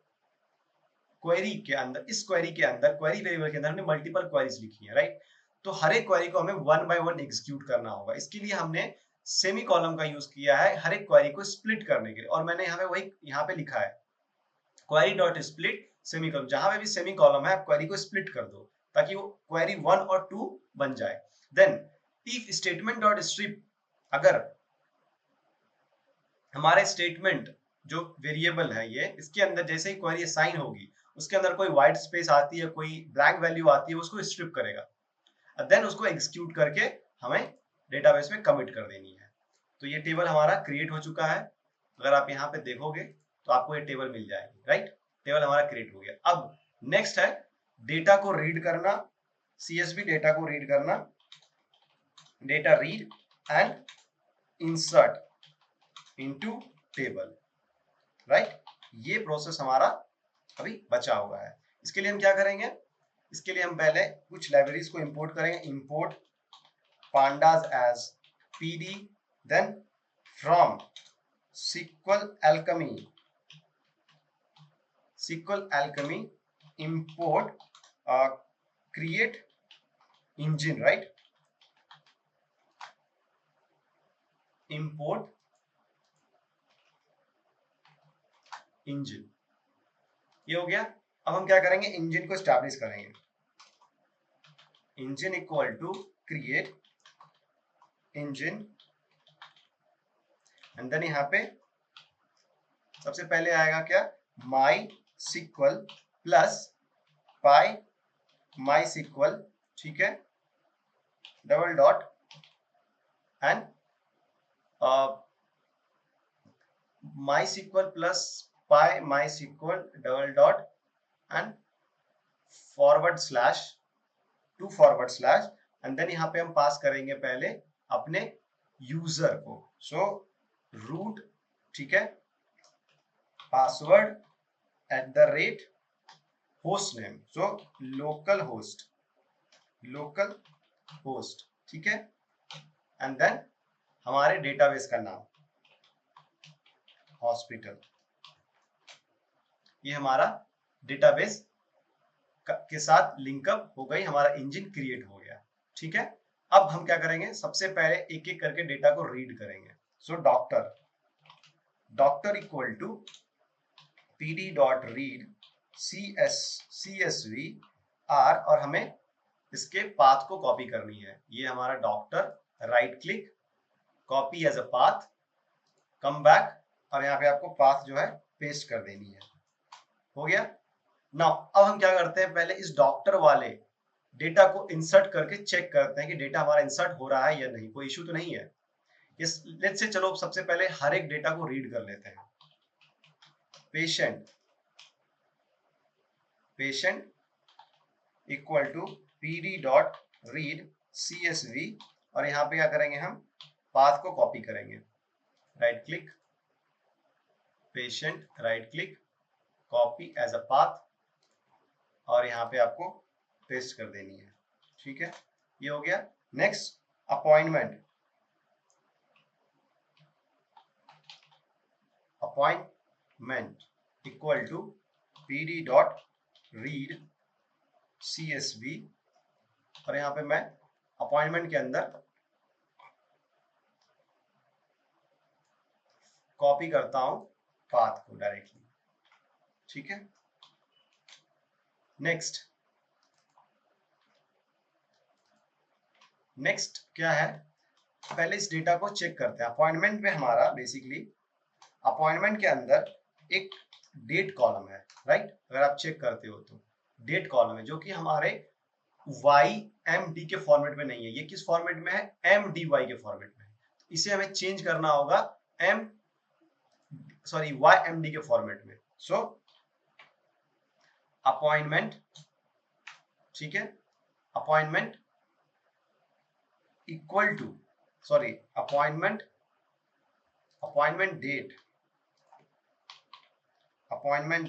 क्वेरी के अंदर, इस क्वेरी के अंदर, क्वेरी वेरिएबल के अंदर हमने मल्टीपल क्वेरीज लिखी है, राइट। तो हर एक क्वेरी को हमें वन बाय वन एग्जीक्यूट करना होगा। इसके लिए हमने सेमी कॉलम का यूज किया है हर एक क्वेरी को स्प्लिट करने के लिए, और मैंने वही यहाँ पे लिखा है, query dot split semi column. जहां पे भी सेमी कॉलम है आप क्वेरी को स्प्लिट कर दो ताकि वो क्वेरी 1 और 2 बन जाए। Then if statement dot strip, अगर हमारे स्टेटमेंट जो वेरिएबल है ये, इसके अंदर जैसे ही क्वेरी असाइन होगी उसके अंदर कोई व्हाइट स्पेस आती है, कोई ब्लैंक वैल्यू आती है, उसको स्ट्रिप करेगा। देन उसको एग्जीक्यूट करके हमें डेटाबेस में कमिट कर देनी है। तो ये टेबल हमारा क्रिएट हो चुका है। अगर आप यहाँ पे देखोगे तो आपको ये टेबल मिल जाएगी, राइट। टेबल हमारा क्रिएट हो गया। अब नेक्स्ट है डेटा को रीड करना, CSV डेटा को रीड करना, data read and insert into table, right. ये प्रोसेस हमारा अभी बचा हुआ है। इसके लिए हम क्या करेंगे, इसके लिए हम पहले कुछ लाइब्रेरीज को इंपोर्ट करेंगे। Import pandas as pd, then from SQL Alchemy import create engine, right, import engine, ये हो गया। अब हम क्या करेंगे, इंजन को एस्टैब्लिश करेंगे। Engine equal to create engine, and then यहाँ पे सबसे पहले आएगा क्या, my sequel plus py my sequel, ठीक है, double dot and my sequel plus py my sequel double dot and forward slash two forward slash, and then यहाँ पे हम पास करेंगे पहले अपने यूजर को। सो रूट, ठीक है, password @ host name, so local host, ठीक है, एंड देन हमारे डेटाबेस का नाम हॉस्पिटल। ये हमारा डेटाबेस के साथ लिंकअप हो गई, हमारा इंजन क्रिएट हो गया, ठीक है। अब हम क्या करेंगे, सबसे पहले एक एक करके डेटा को रीड करेंगे। So doctor equal to pd dot read CSV R, और हमें इसके पाथ को कॉपी करनी है। ये हमारा doctor, right click, copy as a path, come back, और यहाँ पे आपको पाथ जो है पेस्ट कर देनी है। हो गया। नाउ अब हम क्या करते हैं, पहले इस डॉक्टर वाले डेटा को इंसर्ट करके चेक करते हैं कि डेटा हमारा इंसर्ट हो रहा है या नहीं, कोई इशू तो नहीं है। लेट्स से चलो सबसे पहले हर एक डेटा को रीड कर लेते हैं। Patient equal to pd dot read csv और यहाँ पे क्या करेंगे, हम पाथ को कॉपी करेंगे, right click, patient, right click, copy as a path और यहाँ पे आपको पेस्ट कर देनी है। ठीक है, ये हो गया। Next appointment, appointment equal to pd dot read csv और यहाँ पे मैं अपॉइंटमेंट के अंदर कॉपी करता हूं पाथ को डायरेक्टली। ठीक है, नेक्स्ट क्या है, पहले इस डेटा को चेक करते हैं। अपॉइंटमेंट में हमारा बेसिकली अपॉइंटमेंट के अंदर एक डेट कॉलम है, राइट। अगर आप चेक करते हो तो डेट कॉलम है जो कि हमारे YMD के फॉर्मेट में नहीं है। ये किस फॉर्मेट में है, MDY के फॉर्मेट में है। इसे हमें चेंज करना होगा YMD के फॉर्मेट में। सो अपॉइंटमेंट, ठीक है, appointment equal to appointment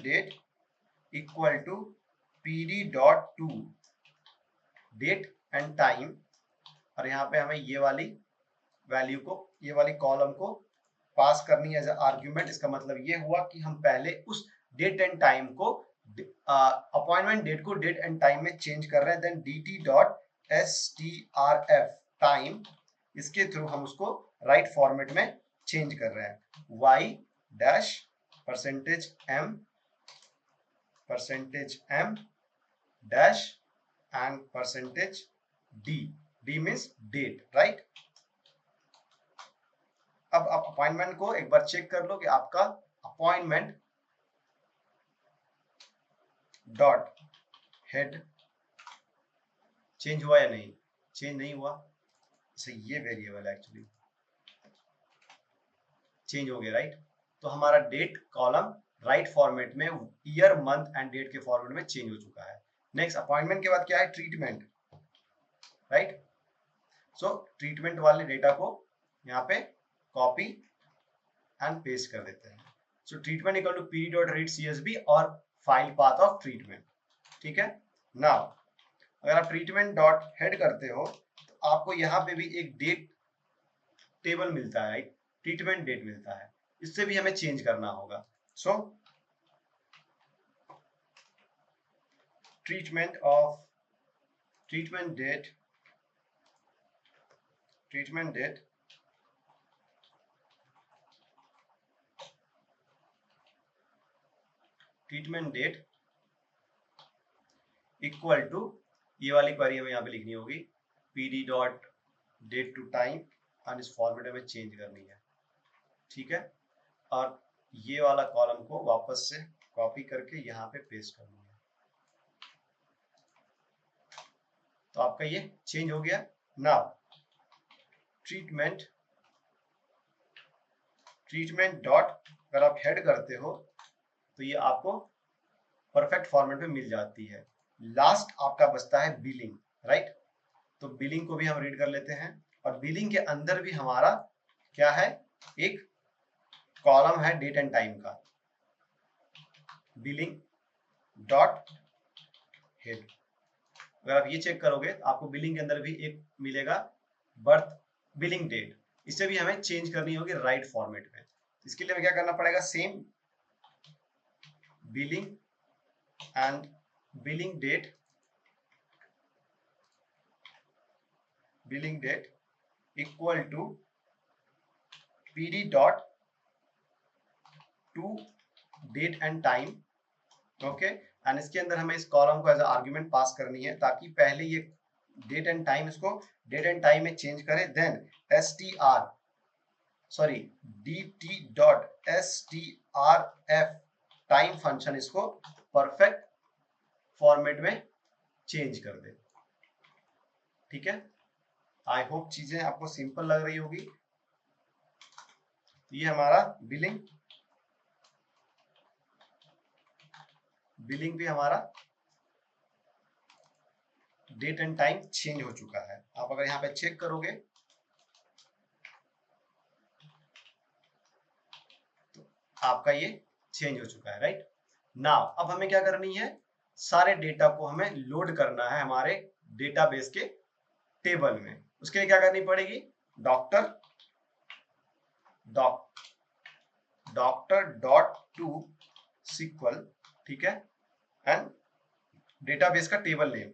date equal to pd dot to date and time और यहाँ पे हमें ये वाली वैल्यू को, ये वाली कॉलम को पास करनी है एज आर्ग्यूमेंट। इसका मतलब ये हुआ कि हम पहले उस डेट एंड टाइम को, अपॉइंटमेंट डेट को डेट एंड टाइम में चेंज कर रहे हैं। Then dt dot strf time, इसके थ्रू हम उसको राइट फॉर्मेट में चेंज कर रहे हैं। y dash %m dash and %d means date, right. अब आप अपॉइंटमेंट को एक बार चेक कर लो कि आपका अपॉइंटमेंट डॉट हेड चेंज हुआ या नहीं, चेंज नहीं हुआ। सो ये वेरिएबल एक्चुअली चेंज हो गया, राइट। तो हमारा डेट कॉलम राइट फॉर्मेट में ईयर, मंथ एंड डेट के फॉर्मेट में चेंज हो चुका है। नेक्स्ट अपॉइंटमेंट के बाद क्या है, ट्रीटमेंट, राइट। सो ट्रीटमेंट वाले डेटा को यहाँ पे कॉपी एंड पेस्ट कर देते हैं। So treatment equal to pd dot read csv और फाइल पाथ ऑफ ट्रीटमेंट। ठीक है, नाउ अगर आप ट्रीटमेंट डॉट हेड करते हो तो आपको यहाँ पे भी एक डेट टेबल मिलता है, ट्रीटमेंट डेट मिलता है। इससे भी हमें चेंज करना होगा। So treatment date equal to, ये वाली क्वेरी हमें यहाँ पे लिखनी होगी, pd dot date to time और इस फॉर्मेट में चेंज करनी है। ठीक है, और ये वाला कॉलम को वापस से कॉपी करके यहाँ पे पेस्ट करना है। तो आपका ये चेंज हो गया। नाउ ट्रीटमेंट डॉट अगर आप हेड करते हो तो ये आपको परफेक्ट फॉर्मेट में मिल जाती है। लास्ट आपका बचता है बिलिंग, राइट। तो बिलिंग को भी हम रीड कर लेते हैं और बिलिंग के अंदर भी हमारा क्या है, एक कॉलम है डेट एंड टाइम का, बिलिंग डॉट हेड। अगर आप ये चेक करोगे तो आपको बिलिंग के अंदर भी एक मिलेगा बर्थ बिलिंग डेट। इसे भी हमें चेंज करनी होगी राइट फॉर्मेट में। इसके लिए हमें क्या करना पड़ेगा, same billing and billing date equal to pd dot to date and time, okay. And इसके अंदर हमें इस कॉलम को एज आर्ग्यूमेंट पास करनी है ताकि पहले ये डेट एंड टाइम, इसको डेट एंड टाइम में चेंज करें। Then dt dot strf time function इसको परफेक्ट फॉर्मेट में चेंज कर दे। ठीक है, आई होप चीजें आपको सिंपल लग रही होगी। ये हमारा बिलिंग भी हमारा डेट एंड टाइम चेंज हो चुका है। आप अगर यहाँ पे चेक करोगे तो आपका ये चेंज हो चुका है, राइट। नाउ अब हमें क्या करनी है, सारे डेटा को हमें लोड करना है हमारे डेटाबेस के टेबल में। उसके लिए क्या करनी पड़ेगी, doctor doctor dot to sequel, ठीक है, एंड डेटाबेस का टेबल नेम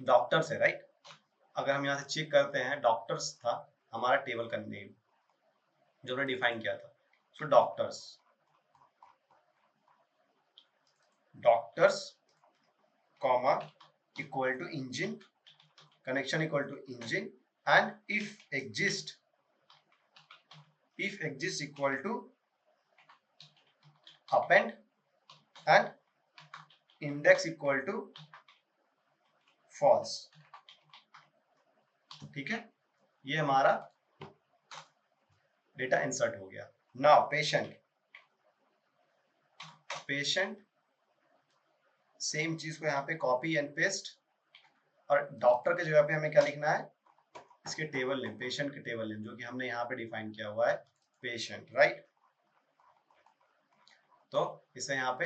डॉक्टर्स है, राइट। अगर हम यहाँ से चेक करते हैं, डॉक्टर्स था हमारा टेबल का नेम जो हमने डिफाइन किया था। So doctors comma equal to engine, connection equal to engine, and if exist equal to append and index equal to false, ठीक है। ये हमारा डेटा इंसर्ट हो गया। नाउ पेशेंट सेम चीज को यहाँ पे कॉपी एंड पेस्ट, और डॉक्टर के जगह पे हमें क्या लिखना है, इसके टेबल नेम, पेशेंट के टेबल नेम जो कि हमने यहाँ पे डिफाइन किया हुआ है पेशेंट, राइट। तो इसे यहाँ पे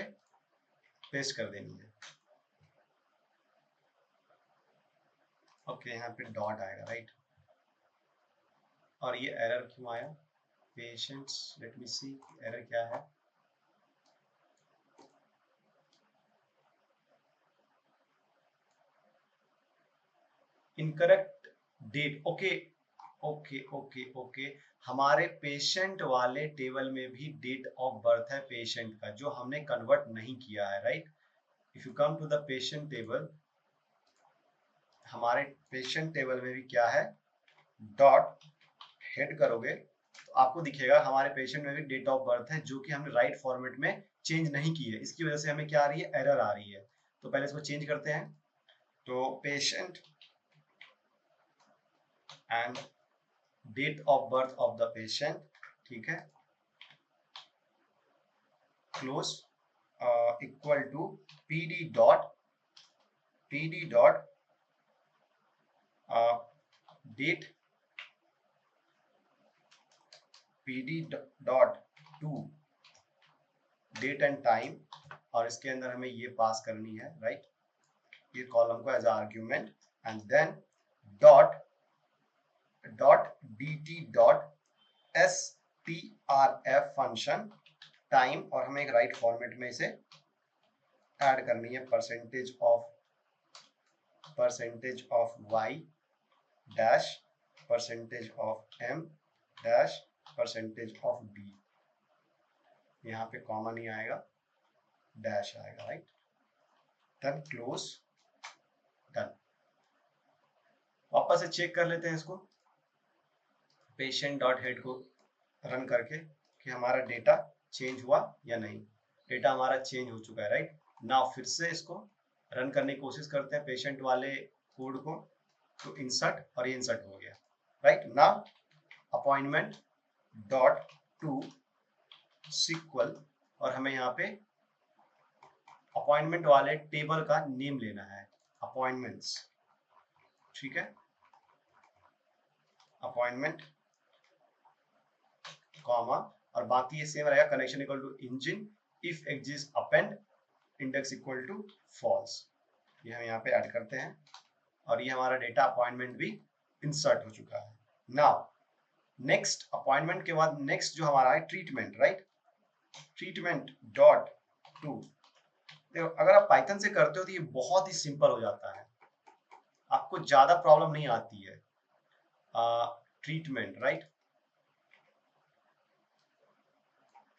पेस्ट कर देनी है। ओके, यहाँ पे डॉट आएगा, राइट। और ये एरर क्यों आया, patients, let me see error क्या है। Incorrect date, okay okay okay okay. हमारे पेशेंट वाले टेबल में भी डेट ऑफ बर्थ है पेशेंट का, जो हमने कन्वर्ट नहीं किया है, right. If you come to the patient table, हमारे पेशेंट टेबल में भी क्या है, डॉट हेड करोगे तो आपको दिखेगा हमारे पेशेंट में भी डेट ऑफ बर्थ है, जो कि हमने राइट फॉर्मेट में चेंज नहीं की है। इसकी वजह से हमें क्या आ रही है, एरर आ रही है। तो पहले इसको चेंज करते हैं। तो patient and date of birth of the patient, ठीक है, close equal to PD dot date PD dot to date and time, और इसके अंदर हमें ये पास करनी है, राइट, ये कॉलम को as argument, and then dot dt dot strf function time, और हमें एक राइट फॉर्मेट में इसे ऐड करनी है, percentage of y dash percentage of m dash percentage of b। यहाँ पे कॉमा नहीं आएगा, डैश आएगा, राइट। Then close, done. वापस से चेक कर लेते हैं इसको, पेशेंट डॉट हेड को रन करके कि हमारा डेटा चेंज हुआ या नहीं। डेटा हमारा चेंज हो चुका है, राइट। नाउ फिर से इसको रन करने की कोशिश करते हैं पेशेंट वाले कोड को, तो इंसर्ट, और ये इंसर्ट हो गया, right. Now appointment dot to sequel, और हमें यहाँ पे अपॉइंटमेंट वाले टेबल का नेम लेना है, अपॉइंटमेंट्स, ठीक है, अपॉइंटमेंट कॉमा, और बाकी ये सेम रहेगा, connection equal to engine, if exist append, index equal to false. ये हम यहाँ पे ऐड करते हैं, और ये हमारा डेटा अपॉइंटमेंट भी इंसर्ट हो चुका है। नाउ नेक्स्ट, अपॉइंटमेंट के बाद नेक्स्ट जो हमारा है treatment, right. Treatment dot to, अगर आप पाइथन से करते हो तो ये बहुत ही सिंपल हो जाता है, आपको ज्यादा प्रॉब्लम नहीं आती है। ट्रीटमेंट, राइट,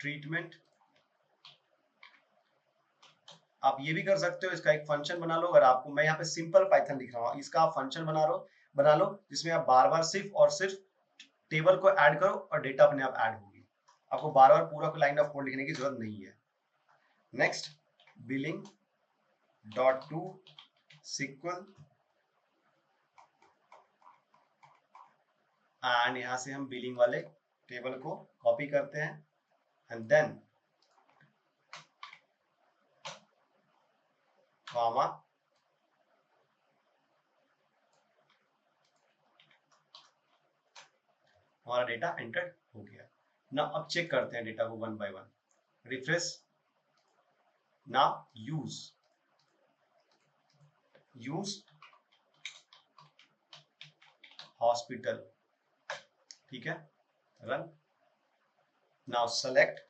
ट्रीटमेंट, आप ये भी कर सकते हो, इसका एक फंक्शन बना लो। अगर आपको, मैं यहाँ पे सिंपल पाइथन लिख रहा हूँ, इसका आप फंक्शन बना लो जिसमें आप बार बार सिर्फ और सिर्फ टेबल को ऐड करो और डेटा अपने आप ऐड होगी। आपको बार बार पूरा लाइन ऑफ कोड लिखने की जरूरत नहीं है। Next, billing dot to sequel, and यहाँ से हम बिलिंग वाले टेबल को कॉपी करते हैं, एंड देन कॉमा हमारा डेटा एंटर्ड हो गया। ना अब चेक करते हैं डेटा को वन बाय वन। रिफ्रेश, ना यूज हॉस्पिटल, ठीक है, run. Now select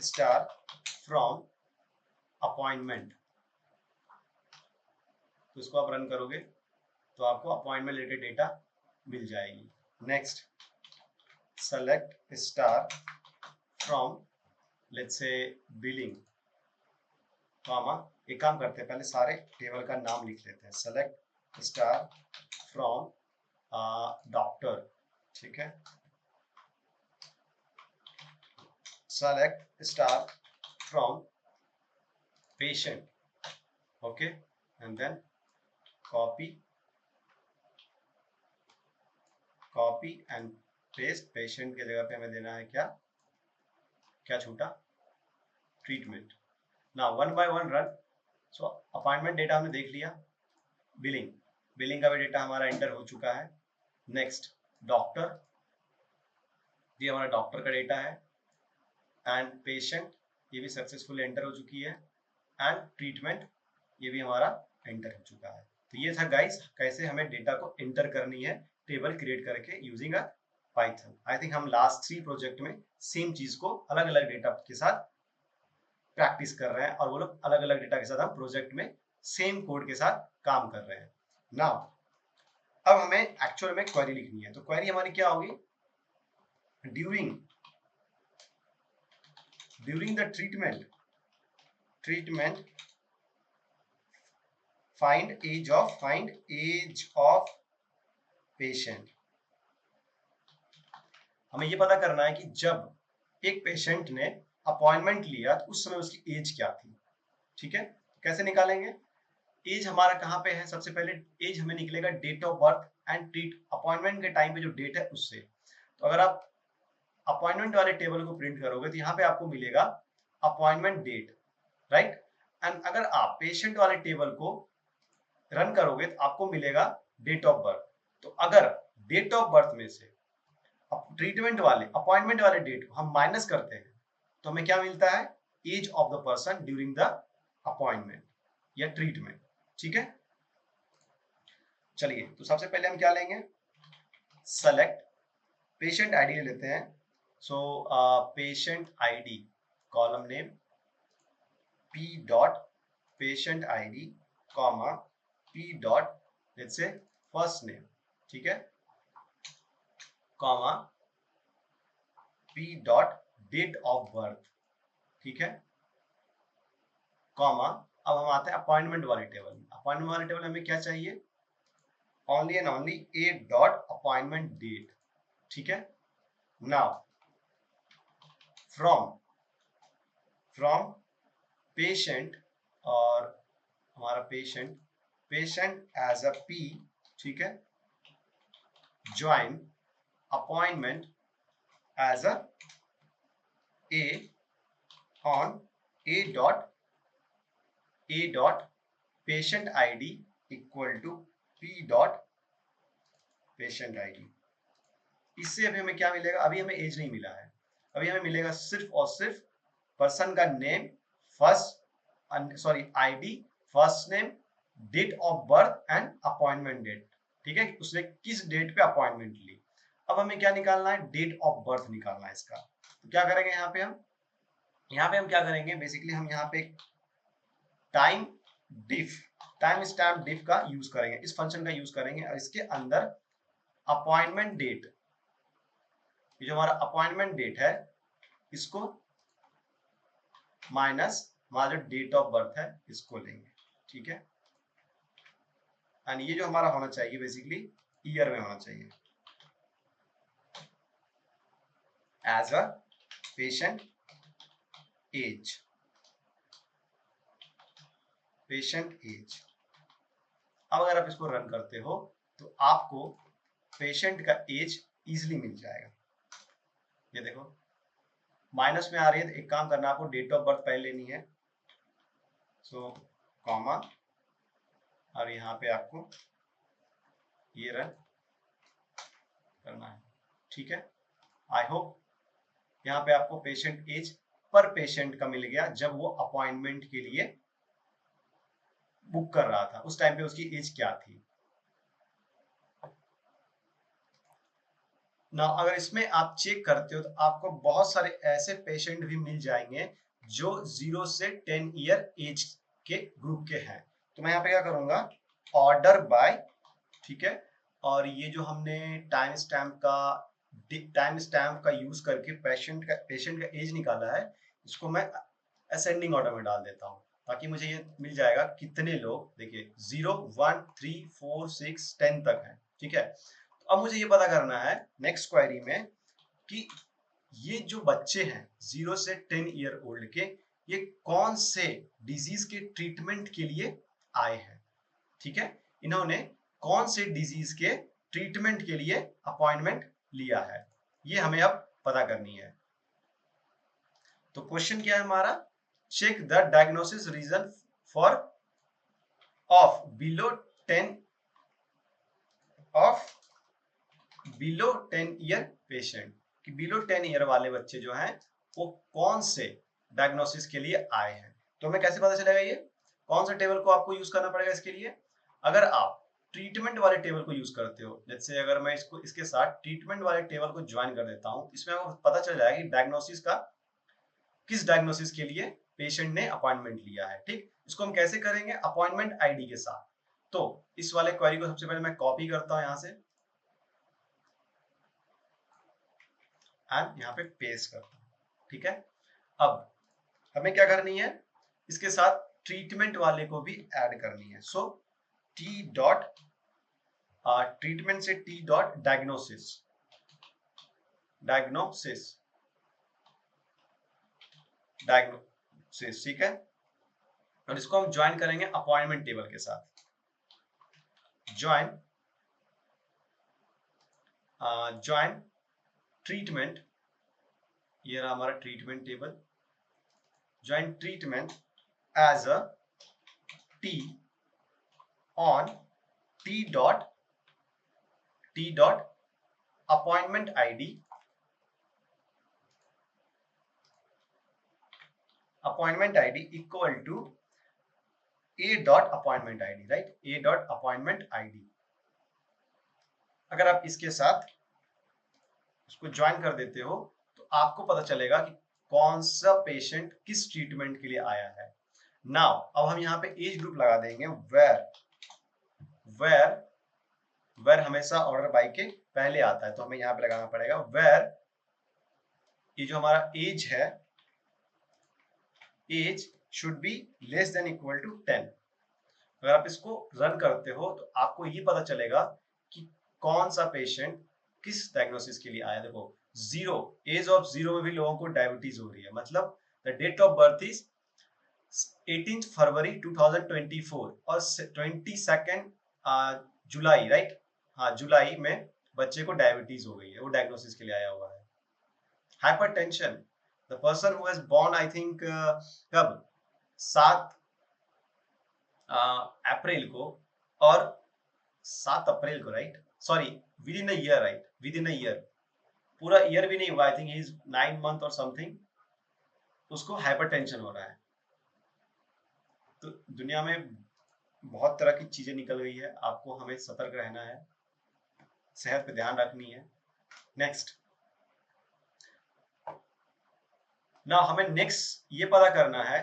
star from appointment, तो इसको आप रन करोगे तो आपको अपॉइंटमेंट रिलेटेड डेटा मिल जाएगी। Next, select star from let's say billing, comma, एक काम करते हैं, पहले सारे टेबल का नाम लिख लेते हैं। सेलेक्ट स्टार फ्रॉम डॉक्टर, ठीक है, select star from patient, okay, and then copy and paste. Patient के जगह पे हमें देना है क्या छूटा, ट्रीटमेंट। ना one by one run. So appointment data हमने देख लिया, बिलिंग का भी डेटा हमारा एंटर हो चुका है। नेक्स्ट, डॉक्टर, ये हमारा डॉक्टर का डेटा है, एंड पेशेंट ये भी सक्सेसफुल एंटर हो चुकी है, एंड ट्रीटमेंट ये भी हमारा एंटर हो चुका है। तो ये था गाइस कैसे हमें डेटा को एंटर करनी है टेबल क्रिएट करके using a Python. I think हम लास्ट 3 प्रोजेक्ट में सेम चीज को अलग अलग डेटा के साथ प्रैक्टिस कर रहे हैं, और वो लोग अलग अलग डेटा के साथ हम प्रोजेक्ट में सेम कोड के साथ काम कर रहे हैं। नाउ अब हमें एक्चुअल में क्वेरी लिखनी है, तो क्वेरी हमारी क्या होगी, during the treatment find age of patient। हमें ये पता करना है कि जब एक पेशेंट ने अपॉइंटमेंट लिया तो उस समय उसकी एज क्या थी, ठीक है। कैसे निकालेंगे, एज हमारा कहाँ पे है, सबसे पहले एज हमें निकलेगा date of birth and treat, appointment के टाइम पे जो डेट है उससे। तो अगर आप अपॉइंटमेंट वाले टेबल को प्रिंट करोगे तो यहाँ पे आपको मिलेगा अपॉइंटमेंट डेट, राइट। एंड अगर आप पेशेंट वाले टेबल को रन करोगे तो आपको मिलेगा डेट ऑफ बर्थ। तो अगर डेट ऑफ बर्थ में से अपॉइंटमेंट वाले डेट को हम माइनस करते हैं तो हमें क्या मिलता है, age of the person during the appointment या ट्रीटमेंट, ठीक है। चलिए, तो सबसे पहले हम क्या लेंगे, सेलेक्ट पेशेंट आईडी लेते हैं। So patient ID, column name p dot patient ID, comma p dot let's say first name, ठीक है, comma p dot date of birth, ठीक है, कॉमा। अब हम आते हैं अपॉइंटमेंट वाले टेबल में। अपॉइंटमेंट वाले टेबल में हमें क्या चाहिए, only and only a dot appointment date, ठीक है। नाउ फ्रॉम पेशेंट, और हमारा पेशेंट एज अ p, ठीक है, join appointment as a a on a dot patient id equal to p dot patient id। इससे अभी हमें क्या मिलेगा, अभी हमें एज नहीं मिला है, अभी हमें मिलेगा सिर्फ और सिर्फ पर्सन का name, ID, first name, date of birth and appointment date, ठीक है, उसने किस डेट पे अपॉइंटमेंट ली। अब हमें क्या निकालना है, डेट ऑफ बर्थ निकालना है इसका। तो क्या करेंगे, यहाँ पे हम क्या करेंगे, बेसिकली हम यहाँ पे टाइम स्टैम्प डिफ का यूज करेंगे, इस फंक्शन का यूज करेंगे, और इसके अंदर अपॉइंटमेंट डेट, ये जो हमारा अपॉइंटमेंट डेट है इसको माइनस हमारा जो डेट ऑफ बर्थ है इसको लेंगे, ठीक है। एंड ये जो हमारा होना चाहिए बेसिकली ईयर में होना चाहिए, एज अ पेशेंट एज, अब अगर आप इसको रन करते हो तो आपको पेशेंट का एज इजीली मिल जाएगा। ये देखो माइनस में आ रही है, तो एक काम करना, आपको डेट ऑफ बर्थ पहले लेनी है, सो कॉमा, और यहाँ पे आपको ये रन ठीक है, आई होप यहाँ पे आपको पेशेंट एज पर पेशेंट का मिल गया जब वो अपॉइंटमेंट के लिए बुक कर रहा था, उस टाइम पे उसकी एज क्या थी ना। अगर इसमें आप चेक करते हो तो आपको बहुत सारे ऐसे पेशेंट भी मिल जाएंगे जो 0 से 10 ईयर एज के ग्रुप के हैं। तो मैं यहाँ पे क्या करूंगा, ऑर्डर बाय, ठीक है, और ये जो हमने टाइम स्टैम्प का यूज करके पेशेंट का एज निकाला है, इसको मैं असेंडिंग ऑर्डर में डाल देता हूँ ताकि मुझे ये मिल जाएगा कितने लोग, देखिए 0 1 3 4 6 10 तक है, ठीक है। तो अब मुझे ये पता करना है नेक्स्ट क्वेरी में कि ये जो बच्चे हैं 0 से 10 ईयर ओल्ड के, ये कौन से डिजीज के ट्रीटमेंट के लिए आए हैं, ठीक है, इन्होंने कौन से डिजीज के ट्रीटमेंट के लिए अपॉइंटमेंट लिया है, ये हमें अब पता करनी है। तो क्वेश्चन क्या है हमारा, check the diagnosis reason for of below 10 of below 10 year patient, कि बिलो 10 ईयर वाले बच्चे जो हैं वो कौन से डायग्नोसिस के लिए आए हैं। तो हमें कैसे पता चलेगा, ये कौन सा टेबल को आपको यूज करना पड़ेगा इसके लिए। अगर आप ट्रीटमेंट वाले टेबल को यूज करते हो, जैसे अगर मैं इसको इसके साथ ट्रीटमेंट वाले टेबल को ज्वाइन कर देता हूं, इसमें आपको पता चल जाएगा कि डायग्नोसिस का किस डायग्नोसिस के लिए पेशेंट ने अपॉइंटमेंट लिया है, ठीक। इसको हम कैसे करेंगे, अपॉइंटमेंट आईडी के साथ। तो इस वाले क्वेरी को सबसे पहले मैं कॉपी करता हूं यहां से एंड यहाँ पे पेस्ट करता हूँ, ठीक है। अब हमें क्या करनी है, इसके साथ ट्रीटमेंट वाले को भी ऐड करनी है। सो टी डॉट ट्रीटमेंट से T dot diagnosis, diagnosis diagnosis, ठीक है। और इसको हम ज्वाइन करेंगे अपॉइंटमेंट टेबल के साथ। ज्वाइन ज्वाइन ट्रीटमेंट, ये रहा हमारा treatment table. Join treatment as a T on T dot appointment ID, appointment ID equal to A dot appointment ID, right, A dot appointment ID. अगर आप इसके साथ उसको ज्वाइन कर देते हो तो आपको पता चलेगा कि कौन सा पेशेंट किस ट्रीटमेंट के लिए आया है। नाउ अब हम यहाँ पे एज ग्रुप लगा देंगे, वेयर वेयर वेयर हमेशा ऑर्डर बाय के पहले आता है, तो हमें यहाँ पे लगाना पड़ेगा वेयर, ये जो हमारा एज है, age should be less than equal to 10। अगर आप इसको रन करते हो तो आपको ये पता चलेगा कि कौन सा पेशेंट किस डायग्नोसिस के लिए आया। देखो 0, एज ऑफ 0 में भी लोगों को डायबिटीज हो रही है, मतलब the date of birth is 18 February 2024 और 22 जुलाई, राइट, हाँ जुलाई में बच्चे को डायबिटीज हो गई है, वो डायग्नोसिस के लिए आया हुआ है। Hypertension, the person who has born I think कब 7 अप्रैल को, और 7 अप्रैल को, right, sorry within a year, right, within a year, पूरा ईयर भी नहीं हुआ, I think he is 9 month और समथिंग, उसको हाइपरटेंशन हो रहा है। तो दुनिया में बहुत तरह की चीजें निकल गई है, आपको हमें सतर्क रहना है, सेहत पे ध्यान रखनी है। नेक्स्ट, ना हमें नेक्स्ट ये पता करना है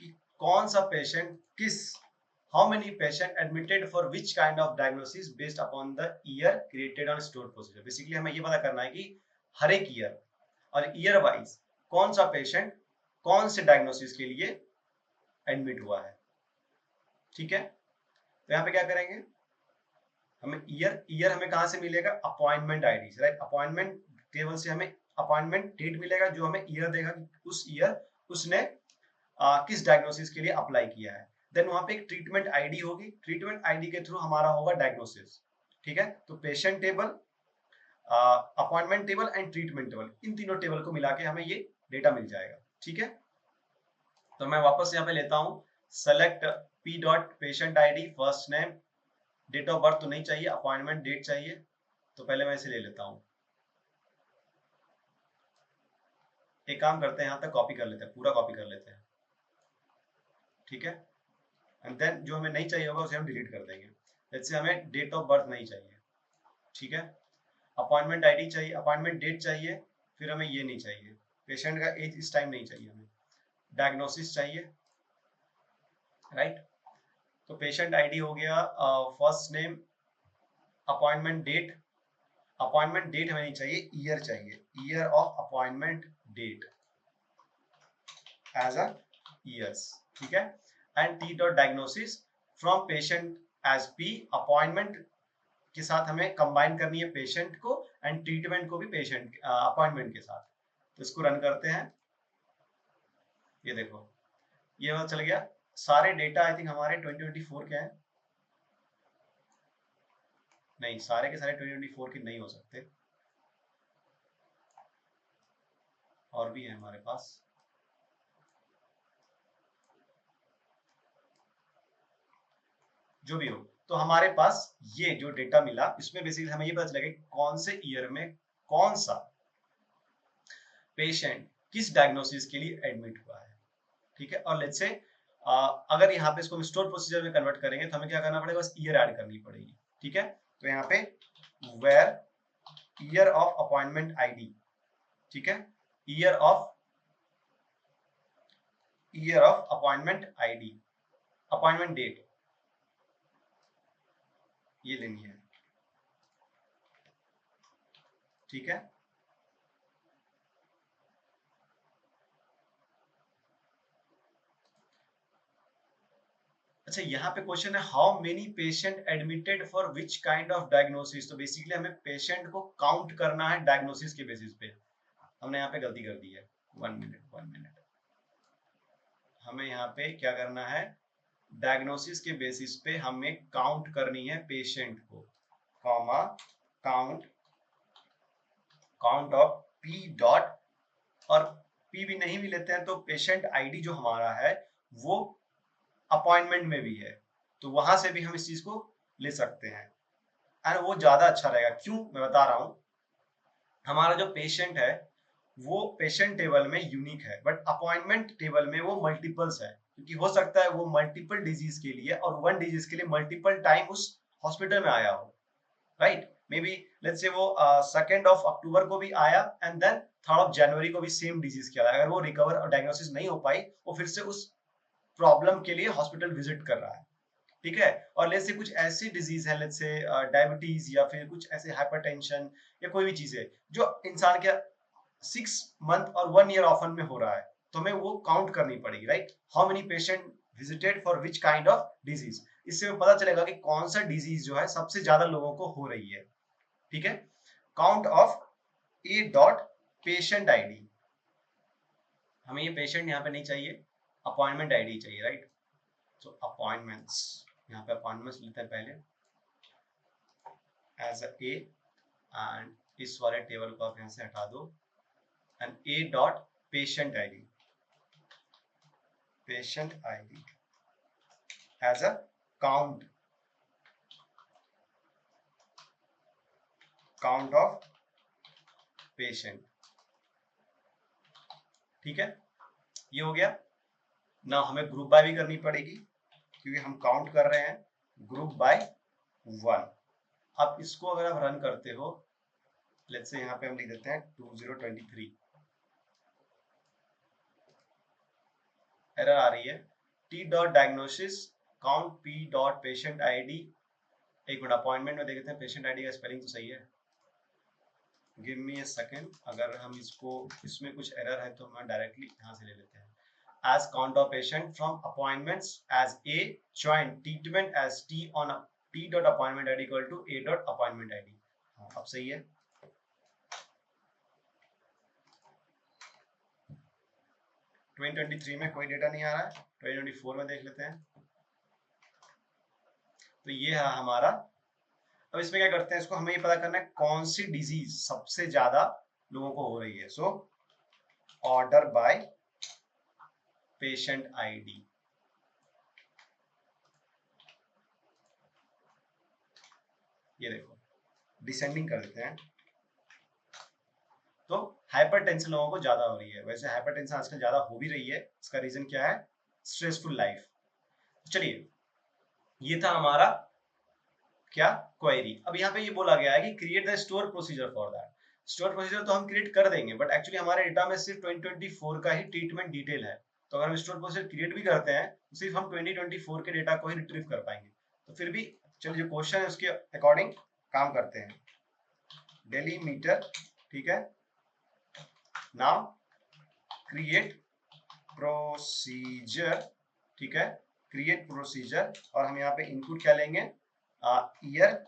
कि कौन सा पेशेंट किस, how many patient admitted for which kind of diagnosis based upon the year created on stored procedure। Basically हमें ये पता करना है कि हर एक ईयर और ईयर वाइज कौन सा पेशेंट कौन से डायग्नोसिस के लिए एडमिट हुआ है, ठीक है। तो यहाँ पे क्या करेंगे, हमें ईयर हमें कहाँ से मिलेगा, अपॉइंटमेंट आईडी से, राइट, अपॉइंटमेंट टेबल से हमें अपॉइंटमेंट डेट मिलेगा जो हमें ईयर देगा कि उस ईयर उसने किस डायग्नोसिस के लिए अप्लाई किया है। देन वहां पे एक ट्रीटमेंट आईडी होगी, ट्रीटमेंट आईडी के थ्रू हमारा होगा डायग्नोसिस, ठीक है। तो patient table, appointment table and treatment table, इन तीनों टेबल को मिला के हमें ये डेटा मिल जाएगा, ठीक है। तो मैं वापस यहाँ पे लेता हूँ, select P dot patient ID, first name, date of birth तो नहीं चाहिए, अपॉइंटमेंट डेट चाहिए, तो पहले मैं इसे ले लेता हूँ। एक काम करते हैं, यहाँ तक कॉपी कर लेते हैं, पूरा कॉपी कर लेते हैं, ठीक है। एंड देन जो हमें नहीं चाहिए होगा उसे हम डिलीट कर देंगे। जैसे हमें डेट ऑफ बर्थ नहीं चाहिए, ठीक है। अपॉइंटमेंट आईडी चाहिए, अपॉइंटमेंट डेट चाहिए, फिर हमें ये नहीं चाहिए, पेशेंट का एज इस टाइम नहीं चाहिए हमें, डायग्नोसिस चाहिए, राइट। तो पेशेंट आईडी हो गया, first name, appointment date, appointment date हमें नहीं चाहिए, ईयर चाहिए, year of appointment date as a years, ठीक है। And T dot diagnosis from patient as P, appointment के साथ हमें कंबाइन करनी है पेशेंट को, एंड ट्रीटमेंट को भी पेशेंट अपॉइंटमेंट के साथ। तो इसको रन करते हैं, ये देखो ये पता चल गया। सारे डेटा आई थिंक हमारे 2024 के हैं, नहीं सारे के सारे 2024 के नहीं हो सकते, और भी है हमारे पास। जो भी हो, तो हमारे पास ये जो डेटा मिला, इसमें बेसिकली हमें ये पता चलेगा कि कौन से ईयर में कौन सा पेशेंट किस डायग्नोसिस के लिए एडमिट हुआ है, ठीक है। और लेट्स से अगर यहाँ पे इसको स्टोर प्रोसीजर में कन्वर्ट करेंगे तो हमें क्या करना पड़ेगा, बस ईयर ऐड करनी पड़ेगी, ठीक है। तो यहाँ पे where year of appointment ID, ठीक है, year of appointment ID, appointment date ये लेनी है, ठीक है। अच्छा यहाँ पे क्वेश्चन है how many patient admitted for which kind of diagnosis. तो बेसिकली हमें पेशेंट को काउंट करना है डायग्नोसिस के बेसिस पे। हमने यहाँ पे गलती कर दी है, 1 मिनट हमें यहाँ पे क्या करना है, डायग्नोसिस के बेसिस पे हमें काउंट करनी है पेशेंट को, comma count, count of P dot, और पी भी नहीं भी लेते हैं तो पेशेंट आईडी जो हमारा है वो अपॉइंटमेंट में भी है, तो वहां से भी हम इस चीज को ले सकते हैं, एंड वो ज्यादा अच्छा रहेगा। क्यों, मैं बता रहा हूँ। हमारा जो पेशेंट है वो पेशेंट टेबल में यूनिक है, बट अपॉइंटमेंट टेबल में वो मल्टीपल्स है, क्योंकि हो सकता है वो मल्टीपल डिजीज के लिए और वन डिजीज के लिए मल्टीपल टाइम उस हॉस्पिटल में आया हो, right. May be let's say वो 2 अक्टूबर को भी आया एंड देन 3 जनवरी को भी सेम डिजीज किया, अगर वो रिकवर और डायग्नोसिस नहीं हो पाई, वो फिर से उस प्रॉब्लम के लिए हॉस्पिटल विजिट कर रहा है, ठीक है। और लेट्स से कुछ ऐसी डिजीज है, लेट्स से डायबिटीज या फिर कुछ ऐसे हाइपरटेंशन या कोई भी चीज है जो इंसान के 6 मंथ और 1 ईयर ऑफन में हो रहा है, तो हमें वो काउंट करनी पड़ेगी, right. How many patient visited for which kind of disease, इससे हमें पता चलेगा कि कौन सा डिजीज जो है सबसे ज्यादा लोगों को हो रही है, ठीक है। Count of A dot patient ID, हमें ये पेशेंट यहाँ पे नहीं चाहिए, अपॉइंटमेंट आईडी चाहिए, राइट। तो अपॉइंटमेंट्स, यहाँ पे अपॉइंटमेंट्स लेते हैं पहले एज ए, एंड इस वाले टेबल को आप यहाँ से हटा दो, and A dot patient ID, patient ID as a count, count of patient, ठीक है। ये हो गया ना, हमें ग्रुप बाय भी करनी पड़ेगी क्योंकि हम काउंट कर रहे हैं ग्रुप बाय 1। अब इसको अगर आप रन करते हो, लेट्स से यहाँ पे हम लिख देते हैं 2023, एरर आ रही है, T dot diagnosis count P dot patient ID. एक मिनट अपॉइंटमेंट में देखते हैं पेशेंट आईडी का स्पेलिंग तो सही है, गिव मी ए सेकेंड। अगर हम इसको, इसमें कुछ एरर है तो हम डायरेक्टली यहाँ से ले लेते हैं, as count of patient from appointments as A, join treatment as T on T dot appointment ID equal to A dot appointment ID। हाँ, अब सही है। 2023 में कोई डेटा नहीं आ रहा है, 2024 में देख लेते हैं। तो ये है हमारा। अब इसमें क्या करते हैं, इसको हमें ये पता करना है कौन सी डिजीज सबसे ज्यादा लोगों को हो रही है। So order by patient ID, ये देखो डिसेंडिंग कर देते हैं, तो हाइपरटेंशन लोगों को ज्यादा हो रही है। वैसे हाइपरटेंशन आजकल ज्यादा हो भी रही है, इसका रीजन क्या है? Stressful life. चलिए, ये था हमारा क्या, क्वेरी। अब यहाँ पे ये बोला गया है कि create the store procedure for that. Store procedure तो हम क्रिएट कर देंगे, बट एक्चुअली हमारे डेटा में सिर्फ 2024 का ही ट्रीटमेंट डिटेल है। तो अगर हम स्टोर प्रोसीजर क्रिएट भी करते हैं तो सिर्फ हम 2024 के डेटा को ही रिट्रीव कर पाएंगे। तो फिर भी चलिए, जो क्वेश्चन है उसके अकॉर्डिंग काम करते हैं। डेलीमीटर, ठीक है। नाउ क्रिएट प्रोसीजर, ठीक है। क्रिएट प्रोसीजर, और हम यहाँ पे इनपुट क्या लेंगे? ईयर,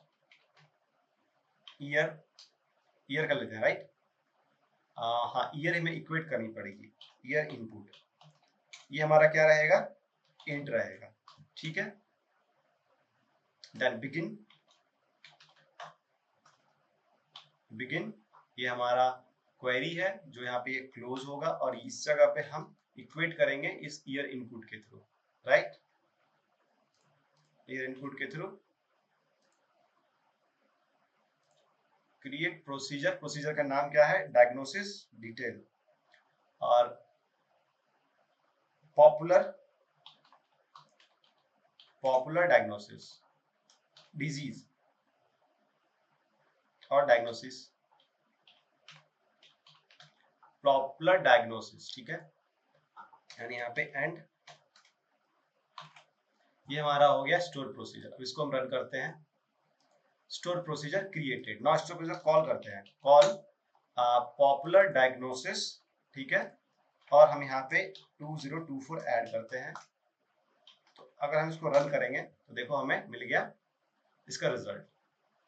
ईयर, ईयर कर लेते हैं, राइट। हाँ, ईयर हमें इक्वेट करनी पड़ेगी। ईयर इनपुट, ये हमारा क्या रहेगा? इंट रहेगा, ठीक है। देन बिगिन, बिगिन ये हमारा क्वेरी है जो यहाँ पे ये क्लोज होगा, और इस जगह पे हम इक्वेट करेंगे इस ईयर इनपुट के थ्रू, राइट। ईयर इनपुट के थ्रू क्रिएट प्रोसीजर, प्रोसीजर का नाम क्या है? डायग्नोसिस डिटेल, और पॉपुलर, पॉपुलर डायग्नोसिस, डिजीज और डायग्नोसिस, पॉपुलर डायग्नोसिस, ठीक है। यानी यहाँ पे एंड, ये हमारा हो गया स्टोर प्रोसीजर। अब इसको हम रन करते हैं। Store procedure created, not store procedure call करते हैं, कॉल पॉपुलर डायग्नोसिस, ठीक है। और हम यहाँ पे 2024 ऐड करते हैं। तो अगर हम इसको रन करेंगे तो देखो हमें मिल गया इसका रिजल्ट,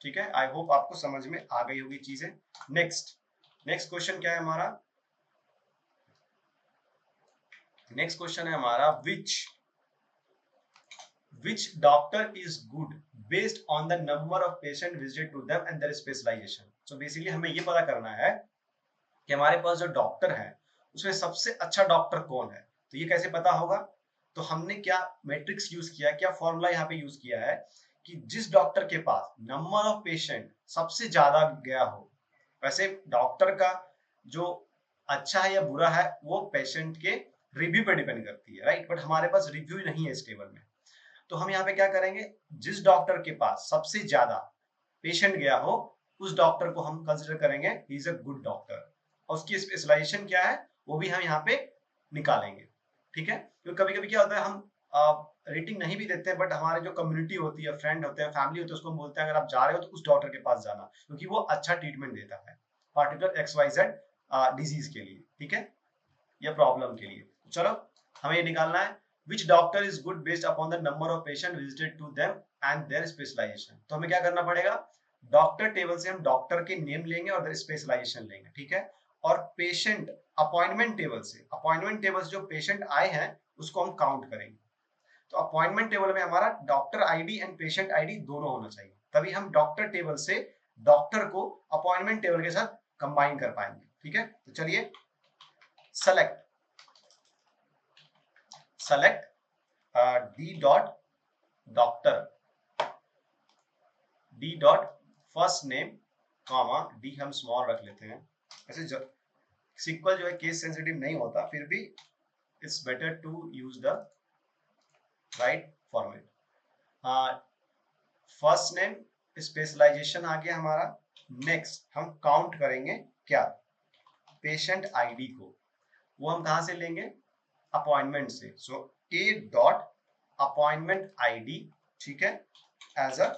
ठीक है। आई होप आपको समझ में आ गई होगी चीजें। नेक्स्ट, नेक्स्ट क्वेश्चन क्या है हमारा? नेक्स्ट क्वेश्चन है हमारा which doctor is good based on the number of patient visited to them and their specialization। so basically हमें ये पता करना है कि हमारे पास जो डॉक्टर है उसमें सबसे अच्छा डॉक्टर कौन है। तो ये कैसे पता होगा? तो हमने क्या मैट्रिक्स यूज किया, क्या फॉर्मूला यहाँ पे यूज किया है कि जिस डॉक्टर के पास नंबर ऑफ पेशेंट सबसे ज्यादा गया हो। वैसे डॉक्टर का जो अच्छा है या बुरा है वो पेशेंट के रिव्यू पे डिपेंड करती है, राइट। बट हमारे पास रिव्यू नहीं है इस टेबल में। तो हम यहाँ पे क्या करेंगे? जिस डॉक्टर के पास सबसे ज्यादा पेशेंट गया हो उस डॉक्टर को हम कंसिडर करेंगे he is a good doctor, और उसकी स्पेशलाइजेशन क्या है वो भी हम यहाँ पे निकालेंगे, ठीक है। क्योंकि कभी कभी क्या होता है, हम रेटिंग नहीं भी देते हैं, बट हमारे जो कम्युनिटी होती है, फ्रेंड होते हैं, फैमिली होते हैं, उसको हम बोलते हैं अगर आप जा रहे हो तो उस डॉक्टर के पास जाना, क्योंकि वो अच्छा ट्रीटमेंट देता है पार्टिकुलर XYZ डिजीज के लिए, ठीक है, या प्रॉब्लम के लिए। चलो, हमें ये निकालना है which doctor is good based upon the number of patient visited to them and their specialization। तो हमें क्या करना पड़ेगा? डॉक्टर टेबल से हम डॉक्टर के नेम लेंगे और स्पेशलाइजेशन लेंगे, ठीक है। और पेशेंट अपॉइंटमेंट टेबल से, अपॉइंटमेंट टेबल से जो पेशेंट आए हैं उसको हम काउंट करेंगे। तो अपॉइंटमेंट टेबल में हमारा doctor ID and patient ID दोनों होना चाहिए, तभी हम डॉक्टर टेबल से डॉक्टर को अपॉइंटमेंट टेबल के साथ कंबाइन कर पाएंगे, ठीक है। तो चलिए, select, select D dot doctor, D dot first name comma, D हम स्मॉल रख लेते हैं। ऐसे सिक्वल जो है केस सेंसिटिव नहीं होता, फिर भी it's better to use the right format. First name, specialisation आ गया हमारा। नेक्स्ट हम काउंट करेंगे क्या? पेशेंट आईडी को। वो हम कहां से लेंगे? अपॉइंटमेंट से। So A dot appointment ID, ठीक है, एज अ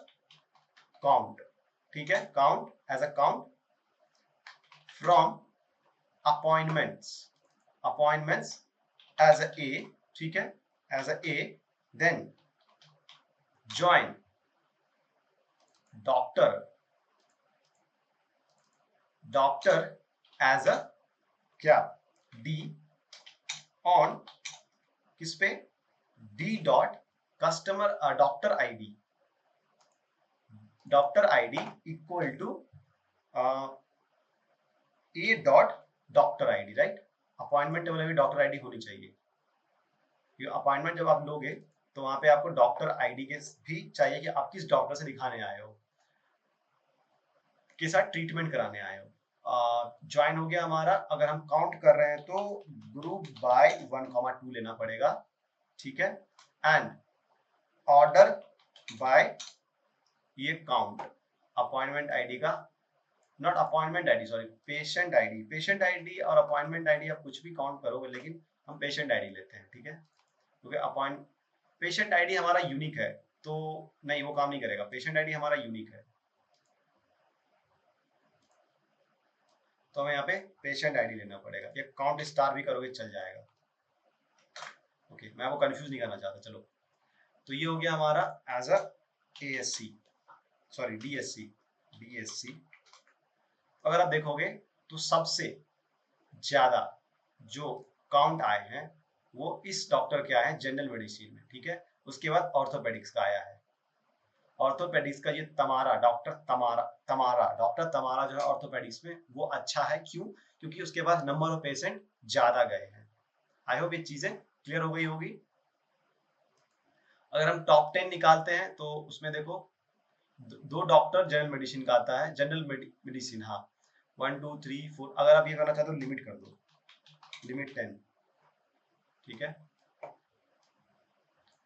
काउंट, ठीक है, count as a count from appointments, appointments as a A, ठीक है, as a A. Then join doctor, doctor as a क्या? डी ऑन किस पे? D dot customer doctor ID, doctor ID equal to A dot doctor ID, right. Appointment table में भी doctor ID होनी चाहिए। Appointment जब आप लोगे तो वहां पे आपको डॉक्टर आईडी के भी चाहिए कि आप किस डॉक्टर से दिखाने आए हो, के साथ ट्रीटमेंट कराने आए हो। ज्वाइन हो गया हमारा। अगर हम काउंट कर रहे हैं तो ग्रुप बाय 1,2 लेना पड़ेगा, ठीक है। एंड ऑर्डर बाय ये काउंट अपॉइंटमेंट आईडी का, not appointment ID, sorry, patient ID. Patient ID और अपॉइंटमेंट आईडी आप कुछ भी काउंट करोगे, लेकिन हम पेशेंट आईडी लेते हैं, ठीक है, क्योंकि अपॉइंट पेशेंट आईडी हमारा यूनिक है, तो नहीं, वो काम नहीं करेगा। पेशेंट आईडी हमारा यूनिक है, तो हमें यहाँ पे पेशेंट आईडी लेना पड़ेगा। ये काउंट स्टार भी करोगे चल जाएगा। ओके, मैं वो कंफ्यूज नहीं करना चाहता। चलो, तो ये हो गया हमारा as a ASC, sorry DSC. DSC अगर आप देखोगे तो सबसे ज्यादा जो काउंट आए हैं वो इस डॉक्टर के आए हैं जनरल मेडिसिन में, ठीक है। उसके बाद ऑर्थोपेडिक्स का आया है। ऑर्थोपेडिक्स का ये तमारा, डॉक्टर तमारा जो है ऑर्थोपेडिक्स में, वो अच्छा है। क्यों? क्योंकि उसके पास नंबर ऑफ पेशेंट ज्यादा गए हैं। आई होप ये चीजें क्लियर हो गई होगी। अगर हम टॉप 10 निकालते हैं तो उसमें देखो दो डॉक्टर जनरल मेडिसिन का आता है, जनरल मेडिसिन, हाँ, 1 2 3 4। अगर आप ये करना चाहते हो लिमिट कर दो, लिमिट 10, ठीक है,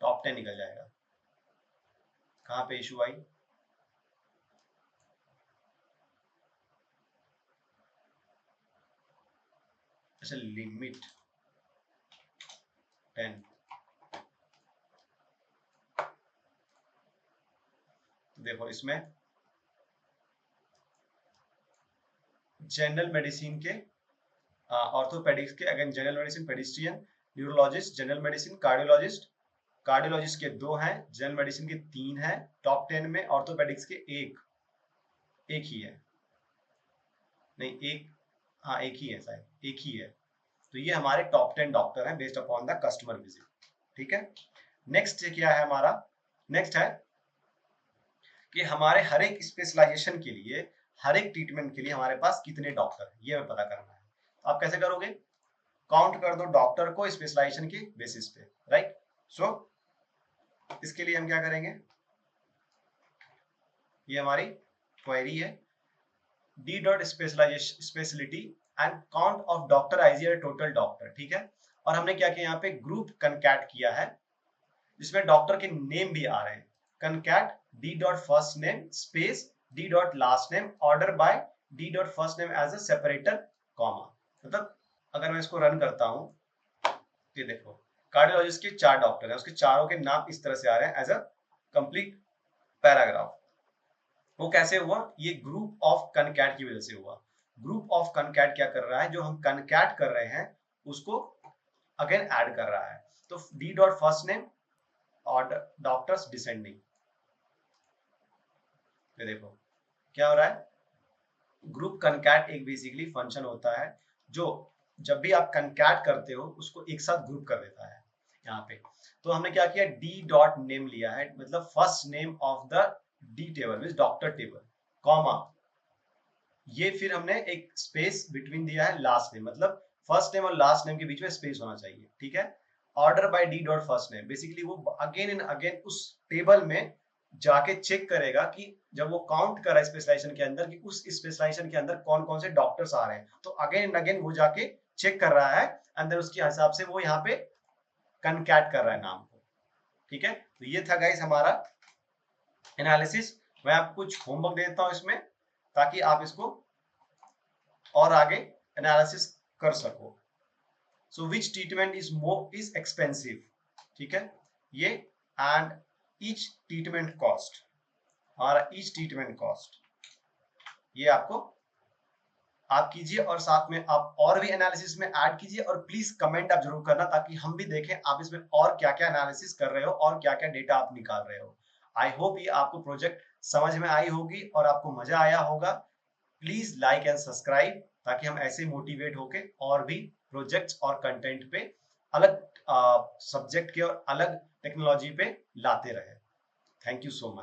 टॉप 10 निकल जाएगा। कहाँ पे इशू आई? अच्छा, लिमिट 10। देखो इसमें जनरल मेडिसिन के, ऑर्थोपेडिक्स के, again general medicine, pedestrian, neurologist, general medicine, cardiologist. Cardiologist के 2 हैं, जनरल मेडिसिन के 3 हैं टॉप 10 में, ऑर्थोपेडिक्स के एक ही है, नहीं एक, हाँ एक ही है, शायद एक ही है। तो ये हमारे टॉप 10 डॉक्टर हैं based upon the customer visit, ठीक है। नेक्स्ट क्या है हमारा? नेक्स्ट है कि हमारे हर एक स्पेशलाइजेशन के लिए, हर एक ट्रीटमेंट के लिए हमारे पास कितने डॉक्टर हैं, ये हमें पता करना है। तो आप कैसे करोगे? काउंट कर दो डॉक्टर को स्पेशलाइजेशन के बेसिस पे, राइट। सो इसके लिए हम क्या करेंगे, ये हमारी क्वेरी है, D dot speciality and count of doctor IG total doctor, ठीक है। और हमने क्या किया, यहाँ पे ग्रुप कनकैट किया है जिसमें डॉक्टर के नेम भी आ रहे हैं। Concat D dot first name space D dot last name order by D dot first name as a separator comma. मतलब अगर मैं इसको रन करता हूं, ये देखो कार्डियोलॉजिस्ट के 4 डॉक्टर हैं, उसके चारों के नाम इस तरह से आ रहे हैं एज अ कंप्लीट पैराग्राफ। वो कैसे हुआ? ये ग्रुप ऑफ कनकैट की वजह से हुआ। ग्रुप ऑफ कनकैट क्या कर रहा है, जो हम कनकैट कर रहे हैं उसको अगेन ऐड कर रहा है। तो D dot first name order doctors descending, ये देखो क्या हो रहा है। ग्रुप कनकैट एक बेसिकली फंक्शन होता है जो जब भी आप कनकैट करते हो उसको एक साथ ग्रुप कर देता है यहाँ पे। तो हमने क्या किया, डी डॉट नेम लिया है, मतलब first name of the D table means doctor table, comma, ये फिर हमने एक स्पेस बिटवीन दिया है लास्ट नेम, मतलब फर्स्ट नेम और लास्ट नेम के बीच में स्पेस होना चाहिए, ठीक है। Order by D dot first name, basically वो अगेन एंड अगेन उस टेबल में जाके चेक करेगा कि जब वो काउंट कर रहा है स्पेशलाइजेशन के अंदर कि उस स्पेशलाइजेशन के अंदर कौन कौन से डॉक्टर्स आ रहे हैं, तो अगेन एंड अगेन वो जाके चेक कर रहा है एंड देन उसके हिसाब से वो यहाँ पे कनकैट कर रहा है नाम को, ठीक है। तो ये था गाइस हमारा एनालिसिस। मैं आपको कुछ होमवर्क देता हूँ इसमें ताकि आप इसको और आगे एनालिसिस कर सको। सो विच ट्रीटमेंट इज एक्सपेंसिव, ठीक है, ये एंड ईच ट्रीटमेंट कॉस्ट, हमारा ईच ट्रीटमेंट कॉस्ट ये आपको आप कीजिए और साथ में आप और भी एनालिसिस में ऐड कीजिए और प्लीज कमेंट आप जरूर करना ताकि हम भी देखें आप इसमें और क्या क्या एनालिसिस कर रहे हो और क्या क्या डेटा आप निकाल रहे हो। आई होप ये आपको प्रोजेक्ट समझ में आई होगी और आपको मजा आया होगा। प्लीज लाइक एंड सब्सक्राइब ताकि हम ऐसे मोटिवेट होके और भी प्रोजेक्ट्स और कंटेंट पे अलग सब्जेक्ट के और अलग टेक्नोलॉजी पे लाते रहे। Thank you so much.